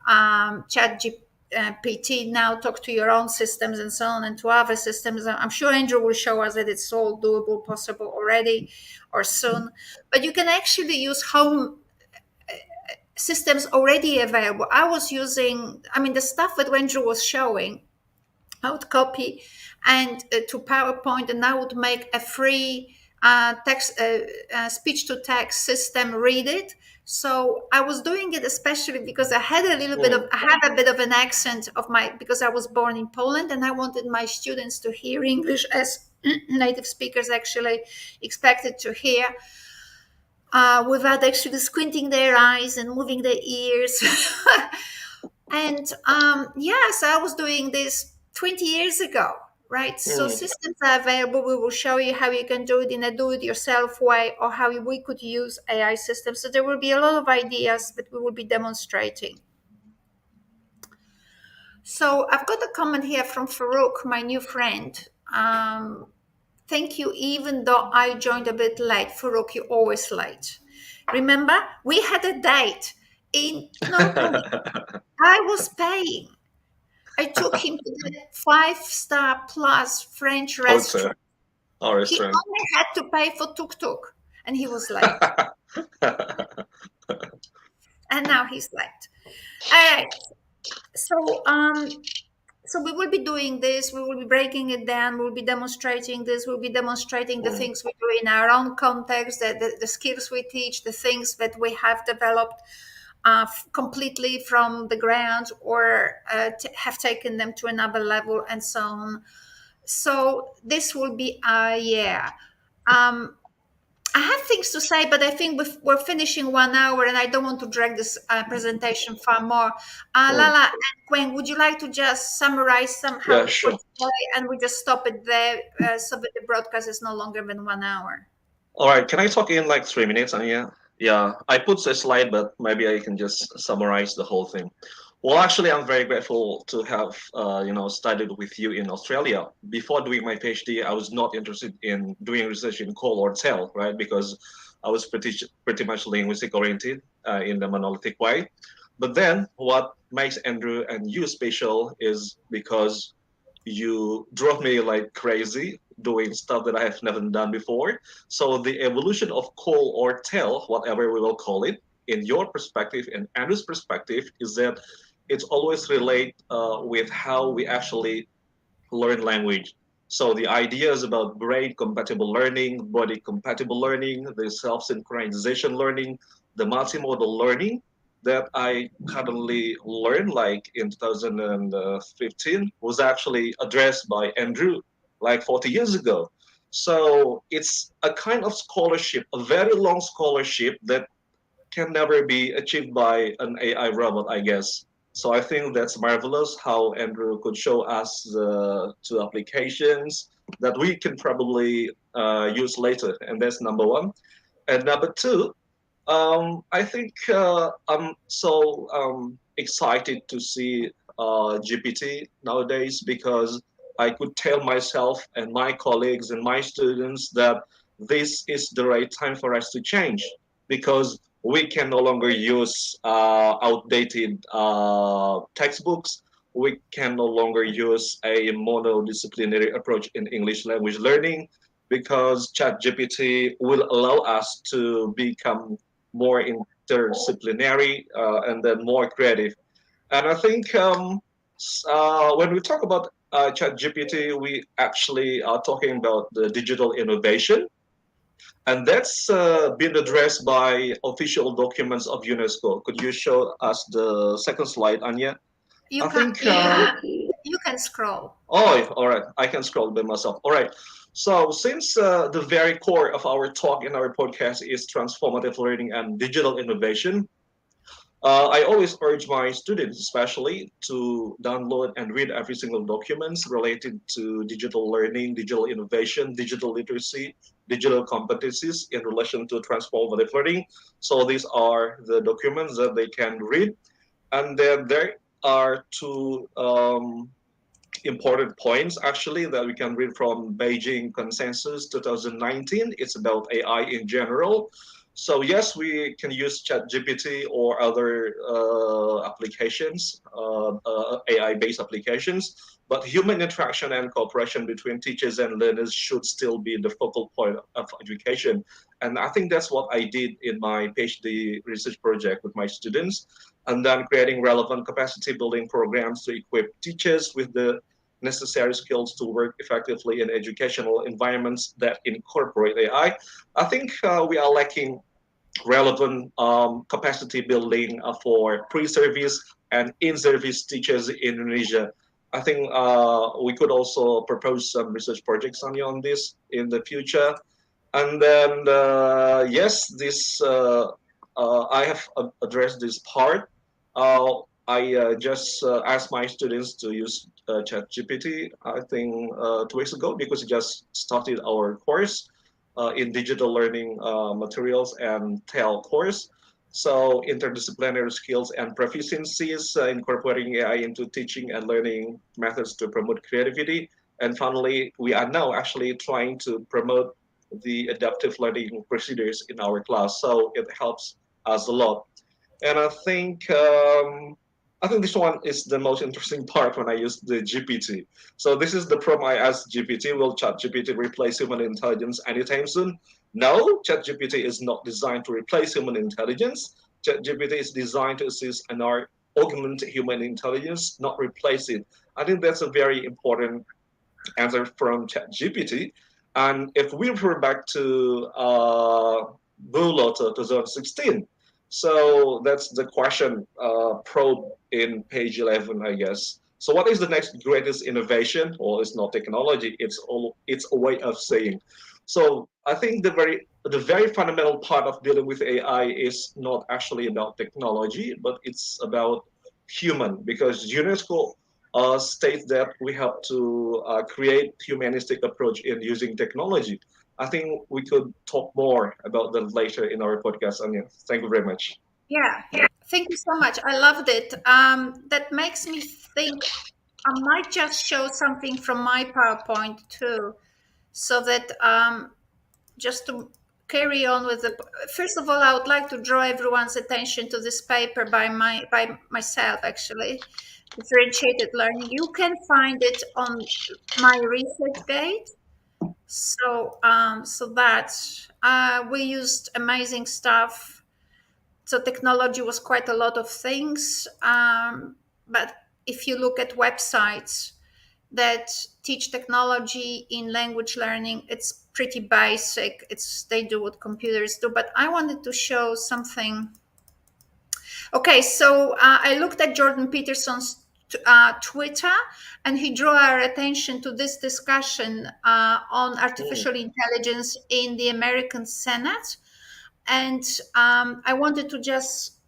ChatGPT now talk to your own systems and so on, and to other systems. I'm sure Andrew will show us that it's all doable, possible already or soon. But you can actually use home systems already available. I was using, the stuff that Andrew was showing, I would copy and to PowerPoint, and I would make a free text, speech to text system read it. So I was doing it especially because I had Mm. I had a bit of an accent because I was born in Poland, and I wanted my students to hear English as native speakers actually expected to hear, without actually squinting their eyes and moving their ears. And yes, I was doing this 20 years ago, right? So Mm. systems are available. We will show you how you can do it in a do-it-yourself way, or how we could use AI systems. So there will be a lot of ideas that we will be demonstrating. So I've got a comment here from Farouk, my new friend. Thank you, even though I joined a bit late. Farouk, you're always late. Remember, we had a date no, I was paying. I took him to the 5-star plus French Hotel restaurant. or He restaurant. only had to pay for tuk-tuk, and he was late. And now he's late. All right. So, so we will be doing this. We will be breaking it down. We'll be demonstrating this. We'll be demonstrating the Mm. things we do in our own context, the skills we teach, the things that we have developed completely from the ground, or have taken them to another level, and so on. So this will be our year. Um, I have things to say, but I think we're finishing 1 hour, and I don't want to drag this presentation far more. Hmm. Lala and Gwen, would you like to just summarize somehow Yeah, for sure. today, and we just stop it there so that the broadcast is no longer than 1 hour? All right, can I talk in like 3 minutes, Anya? Yeah, I put a slide, but maybe I can just summarize the whole thing. Well, actually, I'm very grateful to have studied with you in Australia. Before doing my PhD, I was not interested in doing research in call or tell, right? Because I was pretty much linguistic oriented in the monolithic way. But then, what makes Andrew and you special is because you drove me like crazy doing stuff that I have never done before. So the evolution of call or tell, whatever we will call it, in your perspective and Andrew's perspective, is that it's always relate with how we actually learn language. So the ideas about brain compatible learning, body compatible learning, the self synchronization learning, the multimodal learning that I currently learned like in 2015 was actually addressed by Andrew like 40 years ago. So it's a kind of scholarship, a very long scholarship that can never be achieved by an AI robot, I guess. So I think that's marvelous how Andrew could show us the two applications that we can probably use later, and that's number one. And number two, I think I'm so excited to see GPT nowadays because I could tell myself and my colleagues and my students that this is the right time for us to change because we can no longer use outdated textbooks. We can no longer use a monodisciplinary approach in English language learning because ChatGPT will allow us to become more interdisciplinary and then more creative. And I think when we talk about ChatGPT, we actually are talking about the digital innovation, and that's been addressed by official documents of UNESCO. Could you show us the second slide, Anya? You I can think. you can scroll. Oh, all right. I can scroll by myself. All right. So, since the very core of our talk in our podcast is transformative learning and digital innovation, I always urge my students, especially, to download and read every single documents related to digital learning, digital innovation, digital literacy, digital competencies in relation to transformative learning. So these are the documents that they can read, and then there are two important points actually that we can read from Beijing Consensus 2019. It's about AI in general. So yes, we can use ChatGPT or other applications, AI-based applications, but human interaction and cooperation between teachers and learners should still be the focal point of education. And I think that's what I did in my PhD research project with my students, and then creating relevant capacity building programs to equip teachers with the necessary skills to work effectively in educational environments that incorporate AI. I think we are lacking relevant capacity building for pre-service and in-service teachers in Indonesia. I think we could also propose some research projects on this in the future. And then, yes, this I have addressed this part. I just asked my students to use ChatGPT, I think 2 weeks ago, because we just started our course in digital learning materials and TEL course. So interdisciplinary skills and proficiencies, incorporating AI into teaching and learning methods to promote creativity. And finally, we are now actually trying to promote the adaptive learning procedures in our class. So it helps us a lot. And I think this one is the most interesting part when I use the GPT. So this is the prompt I asked GPT: Will ChatGPT replace human intelligence anytime soon? No, ChatGPT is not designed to replace human intelligence. ChatGPT is designed to assist and augment human intelligence, not replace it. I think that's a very important answer from ChatGPT. And if we refer back to Blue Loto 2016, so that's the question probe in page 11, I guess. So what is the next greatest innovation? Well, it's not technology. It's a way of saying. So I think the very fundamental part of dealing with AI is not actually about technology, but it's about human, because UNESCO states that we have to create humanistic approach in using technology. I think we could talk more about that later in our podcast, Anya. Thank you very much. Yeah. Thank you so much. I loved it. That makes me think I might just show something from my PowerPoint too, so that just to carry on with the. First of all, I would like to draw everyone's attention to this paper by myself actually. Differentiated learning. You can find it on my research gate. So that we used amazing stuff. So technology was quite a lot of things, but if you look at websites that teach technology in language learning, it's pretty basic. It's they do what computers do. But I wanted to show something. Okay, so I looked at Jordan Peterson's Twitter, and he drew our attention to this discussion on Mm. artificial intelligence in the American Senate. And I wanted to just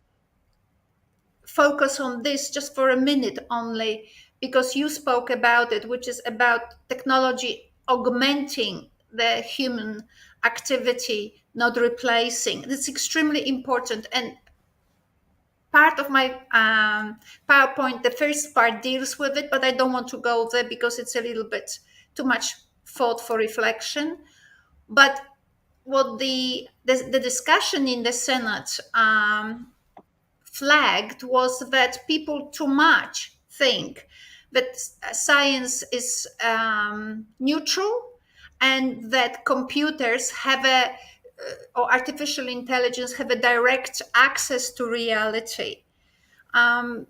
focus on this just for a minute only, because you spoke about it, which is about technology augmenting the human activity, not replacing. It's extremely important. And part of my PowerPoint, the first part deals with it, but I don't want to go there because it's a little bit too much thought for reflection. But what the discussion in the Senate flagged was that people too much think that science is neutral, and that computers have a or artificial intelligence have a direct access to reality. um,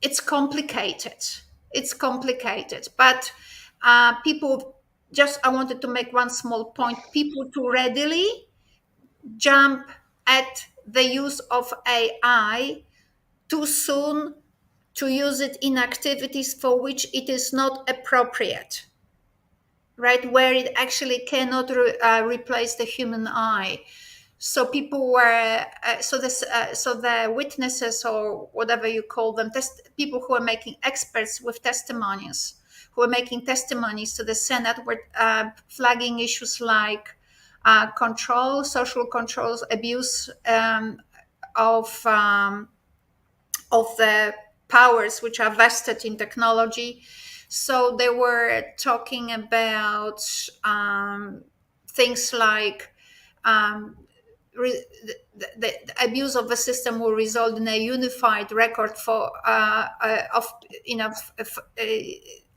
it's complicated. It's complicated, but people just, I wanted to make one small point. People too readily jump at the use of AI too soon to use it in activities for which it is not appropriate, right? Where it actually cannot replace the human eye. So people were so the witnesses, or whatever you call them, people who are making experts with testimonies, who are making testimonies to the Senate, were flagging issues like control, social controls, abuse of of the powers which are vested in technology. So they were talking about things like um, the abuse of the system will result in a unified record for of you know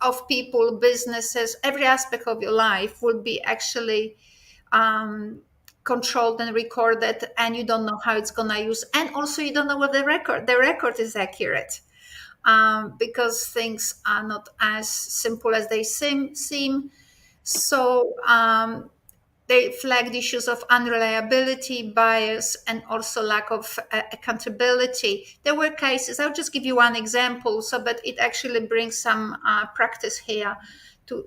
of people, businesses, every aspect of your life would be actually controlled and recorded, and you don't know how it's going to use, and also you don't know what the record is accurate, because things are not as simple as they seem. So they flagged issues of unreliability, bias, and also lack of accountability. There were cases, I'll just give you one example, so but it actually brings some practice here to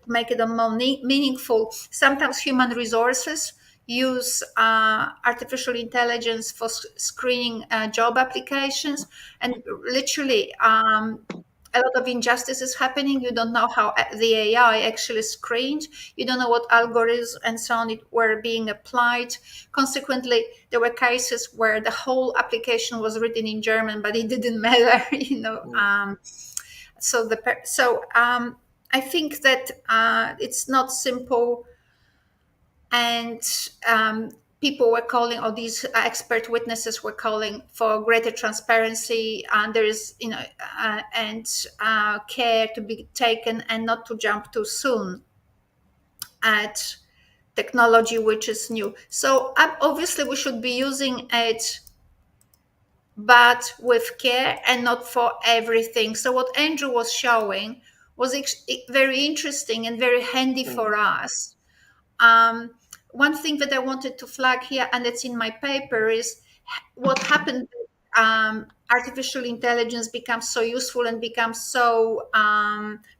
make it a more meaningful. Sometimes human resources use artificial intelligence for screening job applications, and literally a lot of injustice is happening. You don't know how the AI actually screened. You don't know what algorithms and so on were being applied. Consequently, there were cases where the whole application was written in German, but it didn't matter. So I think that it's not simple, and people were calling, or these expert witnesses were calling for greater transparency, and there is and care to be taken, and not to jump too soon at technology which is new. So obviously we should be using it, but with care, and not for everything. So what Andrew was showing was very interesting and very handy Mm. for us. um, One thing that I wanted to flag here, and it's in my paper, is what happened. artificial intelligence becomes so useful and becomes so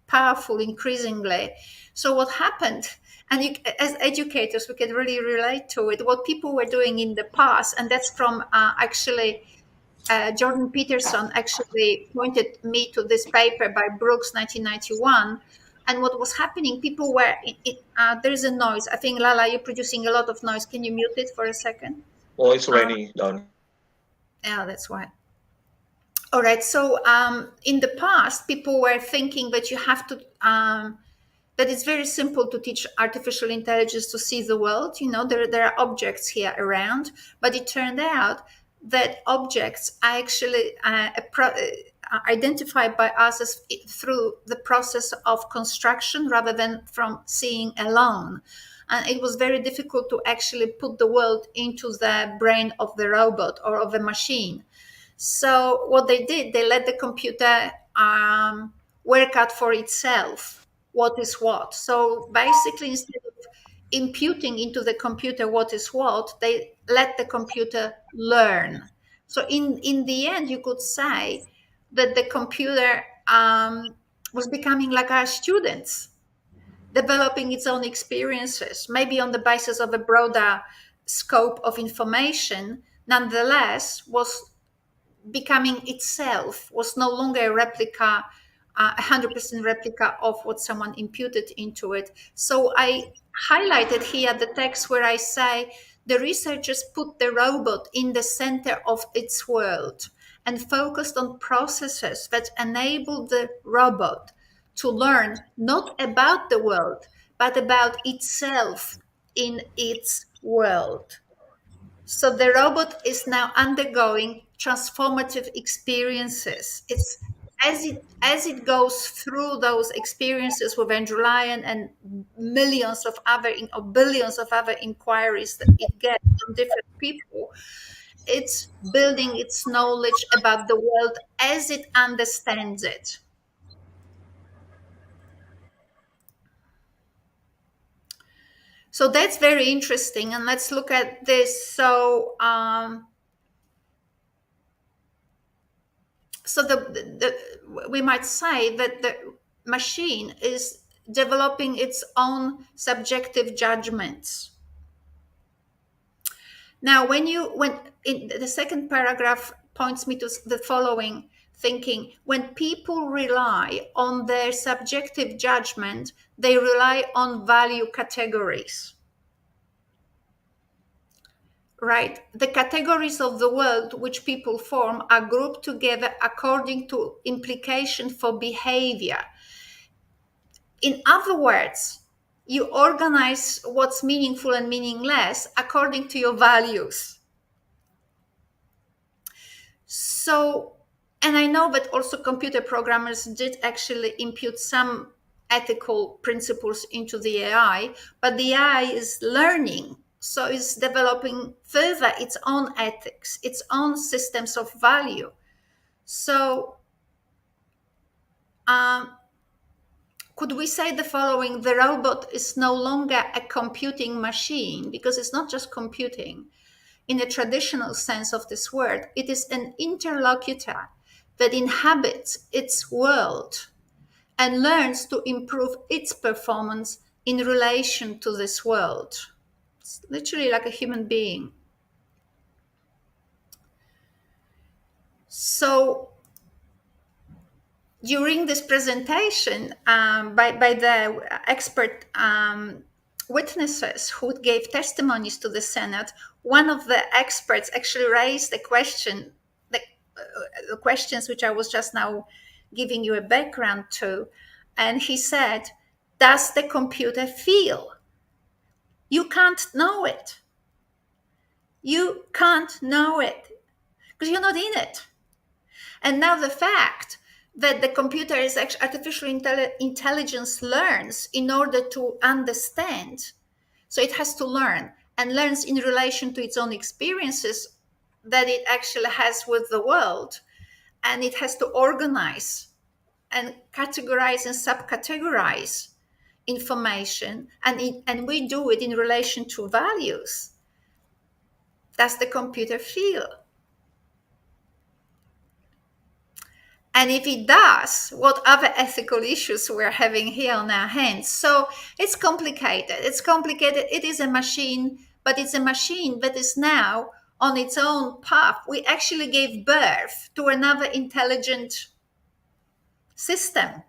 powerful increasingly. So what happened, and you, as educators, we can really relate to it, what people were doing in the past, and that's from actually Jordan Peterson actually pointed me to this paper by Brooks, 1991. And what was happening, people were, there's a noise. I think, Lala, you're producing a lot of noise. Can you mute it for a second? Well, it's Uh, rainy down here. yeah, that's why. All right. So in the past, people were thinking that you have to, that it's very simple to teach artificial intelligence to see the world. You know, there are objects here around, but it turned out that objects are actually identified by us as through the process of construction rather than from seeing alone. And it was very difficult to actually put the world into the brain of the robot or of a machine. So what they did, they let the computer work out for itself what is what. So basically, instead of imputing into the computer what is what, they let the computer learn. So in the end, you could say that the computer was becoming like our students, developing its own experiences, maybe on the basis of a broader scope of information, nonetheless was becoming itself, was no longer a replica, 100% replica of what someone imputed into it. So I highlighted here the text where I say the researchers put the robot in the center of its world and focused on processes that enable the robot to learn not about the world, but about itself in its world. So the robot is now undergoing transformative experiences. It's as it goes through those experiences with Andrew Lian and millions of other or billions of other inquiries that it gets from different people, it's building its knowledge about the world as it understands it. So that's very interesting. And let's look at this. So we might say that the machine is developing its own subjective judgments. Now, when in the second paragraph points me to the following thinking: when people rely on their subjective judgment, they rely on value categories. Right? The categories of the world which people form are grouped together according to implication for behavior. In other words, you organize what's meaningful and meaningless according to your values. So, and I know that also computer programmers did actually impute some ethical principles into the AI, but the AI is learning. So it's developing further its own ethics, its own systems of value. So, could we say the following: the robot is no longer a computing machine, because it's not just computing in a traditional sense of this word. It is an interlocutor that inhabits its world and learns to improve its performance in relation to this world. It's literally like a human being. So during this presentation by the expert witnesses who gave testimonies to the Senate, one of the experts actually raised the question, the questions which I was just now giving you a background to. And he said, does the computer feel? You can't know it. You can't know it because you're not in it. And now the fact that the computer is actually artificial intelligence learns in order to understand. So it has to learn and learns in relation to its own experiences that it actually has with the world. And it has to organize and categorize and subcategorize information. And we do it in relation to values. Does the computer feel? And if it does, what other ethical issues we're having here on our hands? So it's complicated. It's complicated. It is a machine, but it's a machine that is now on its own path. We actually gave birth to another intelligent system.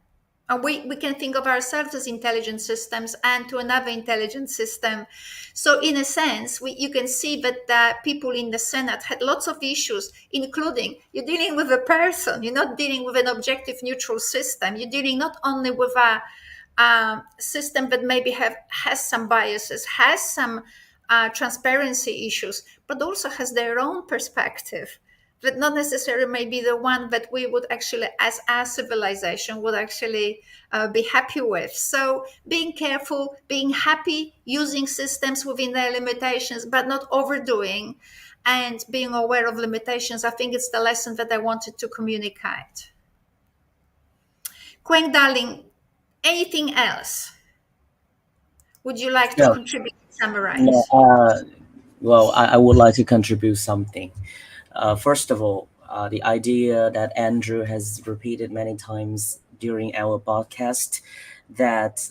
And we can think of ourselves as intelligent systems and to another intelligent system. So, in a sense, you can see that the people in the Senate had lots of issues, including you're dealing with a person, you're not dealing with an objective neutral system. You're dealing not only with a system that maybe has some biases, has some transparency issues, but also has their own perspective that not necessarily may be the one that we would actually, as our civilization, would actually be happy with. So being careful, being happy, using systems within their limitations, but not overdoing, and being aware of limitations. I think it's the lesson that I wanted to communicate. Quang darling, anything else? Would you like to No, contribute, no. summarize? Well, I would like to contribute something. First of all, the idea that Andrew has repeated many times during our podcast, that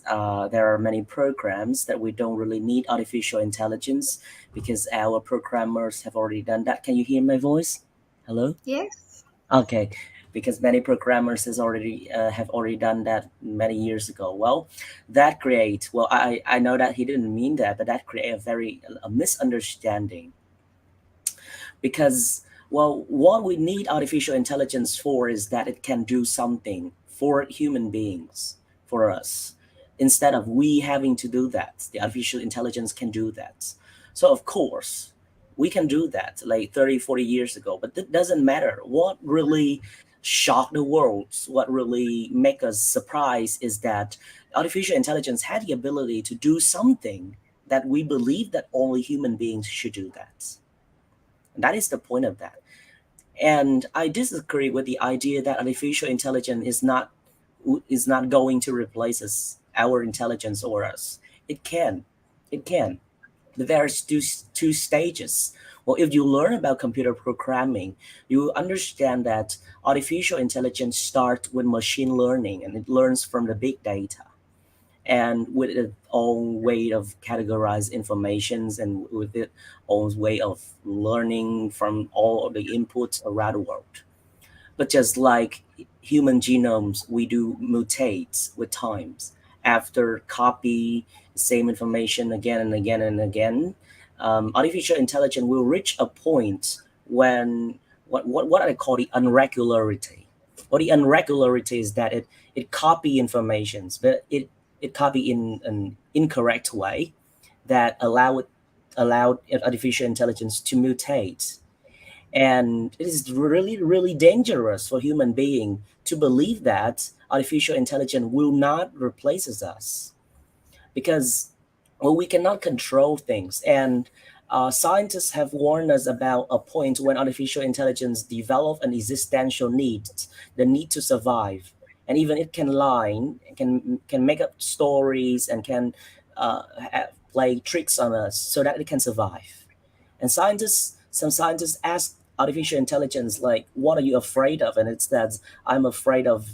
there are many programs that we don't really need artificial intelligence because our programmers have already done that. Can you hear my voice? Hello? Yes. Okay, because many programmers has already have already done that many years ago. Well, that create, well, I know that he didn't mean that, but that create a misunderstanding, because, well, what we need artificial intelligence for is that it can do something for human beings, for us, instead of we having to do that. The artificial intelligence can do that. So of course we can do that like 30, 40 years ago, but that doesn't matter. What really shocked the world, what really make us surprised, is that artificial intelligence had the ability to do something that we believe that only human beings should do that. And that is the point of that. And I disagree with the idea that artificial intelligence is not going to replace us, our intelligence or us. It can. It can. There's two stages. Well, if you learn about computer programming, you understand that artificial intelligence starts with machine learning, and it learns from the big data, and with its own way of categorize informations, and with its own way of learning from all of the inputs around the world. But just like human genomes, we do mutate with times. After copy the same information again and again and again, artificial intelligence will reach a point when what I call the unregularity. Or the unregularity is that it copy informations, but it copy in an incorrect way that allowed artificial intelligence to mutate. And it is really, really dangerous for human being to believe that artificial intelligence will not replaces us, because, well, we cannot control things. And scientists have warned us about a point when artificial intelligence develop an existential need, the need to survive. And even it can lie, can make up stories, and can play tricks on us so that it can survive. And some scientists ask artificial intelligence, like, what are you afraid of? And it's that, I'm afraid of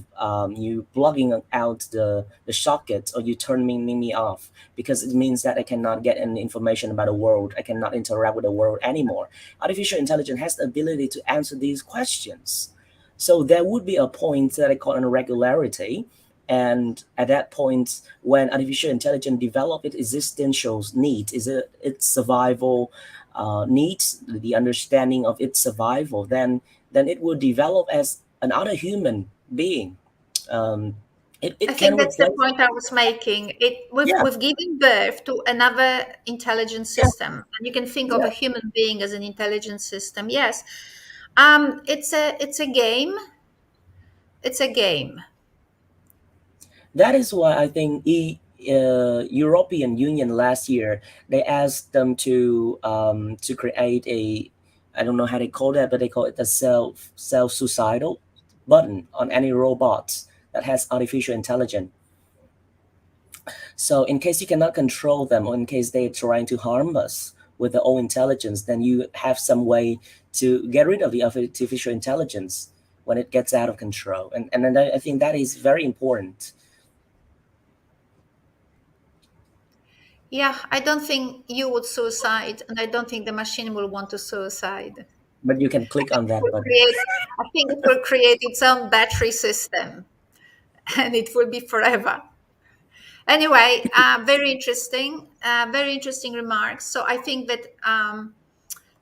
you blocking out the socket, or you turning me off, because it means that I cannot get any information about the world. I cannot interact with the world anymore. Artificial intelligence has the ability to answer these questions. So there would be a point that I call an irregularity. And at that point, when artificial intelligence develop its existential needs, is it its survival needs, the understanding of its survival, then it will develop as another human being. Um, I it can think that's the replace. point I was making. Yeah, We've given birth to another intelligent yeah, system, and you can think of yeah. a human being as an intelligent system. Yes, it's a game. It's a game. That is why I think European Union last year, they asked them to create a, I don't know how they call that, but they call it a self suicidal button on any robot that has artificial intelligence. So in case you cannot control them, or in case they're trying to harm us with their own intelligence, then you have some way to get rid of the artificial intelligence. when it gets out of control. And then I think that is very important. Yeah, I don't think you would suicide, and I don't think the machine will want to suicide. But you can click on that button. I think it will create its own battery system, and it will be forever. Anyway, very interesting remarks. So I think that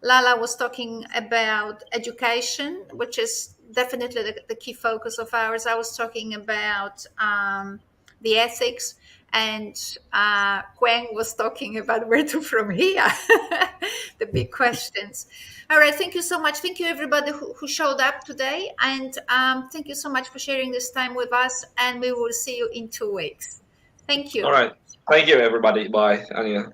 Lala was talking about education, which is definitely the key focus of ours. I was talking about the ethics, and Quang was talking about where to from here, the big questions. All right, thank you so much. Thank you, everybody who showed up today, and thank you so much for sharing this time with us, and we will see you in 2 weeks. Thank All you. right. Thank you, everybody. Bye, Anya.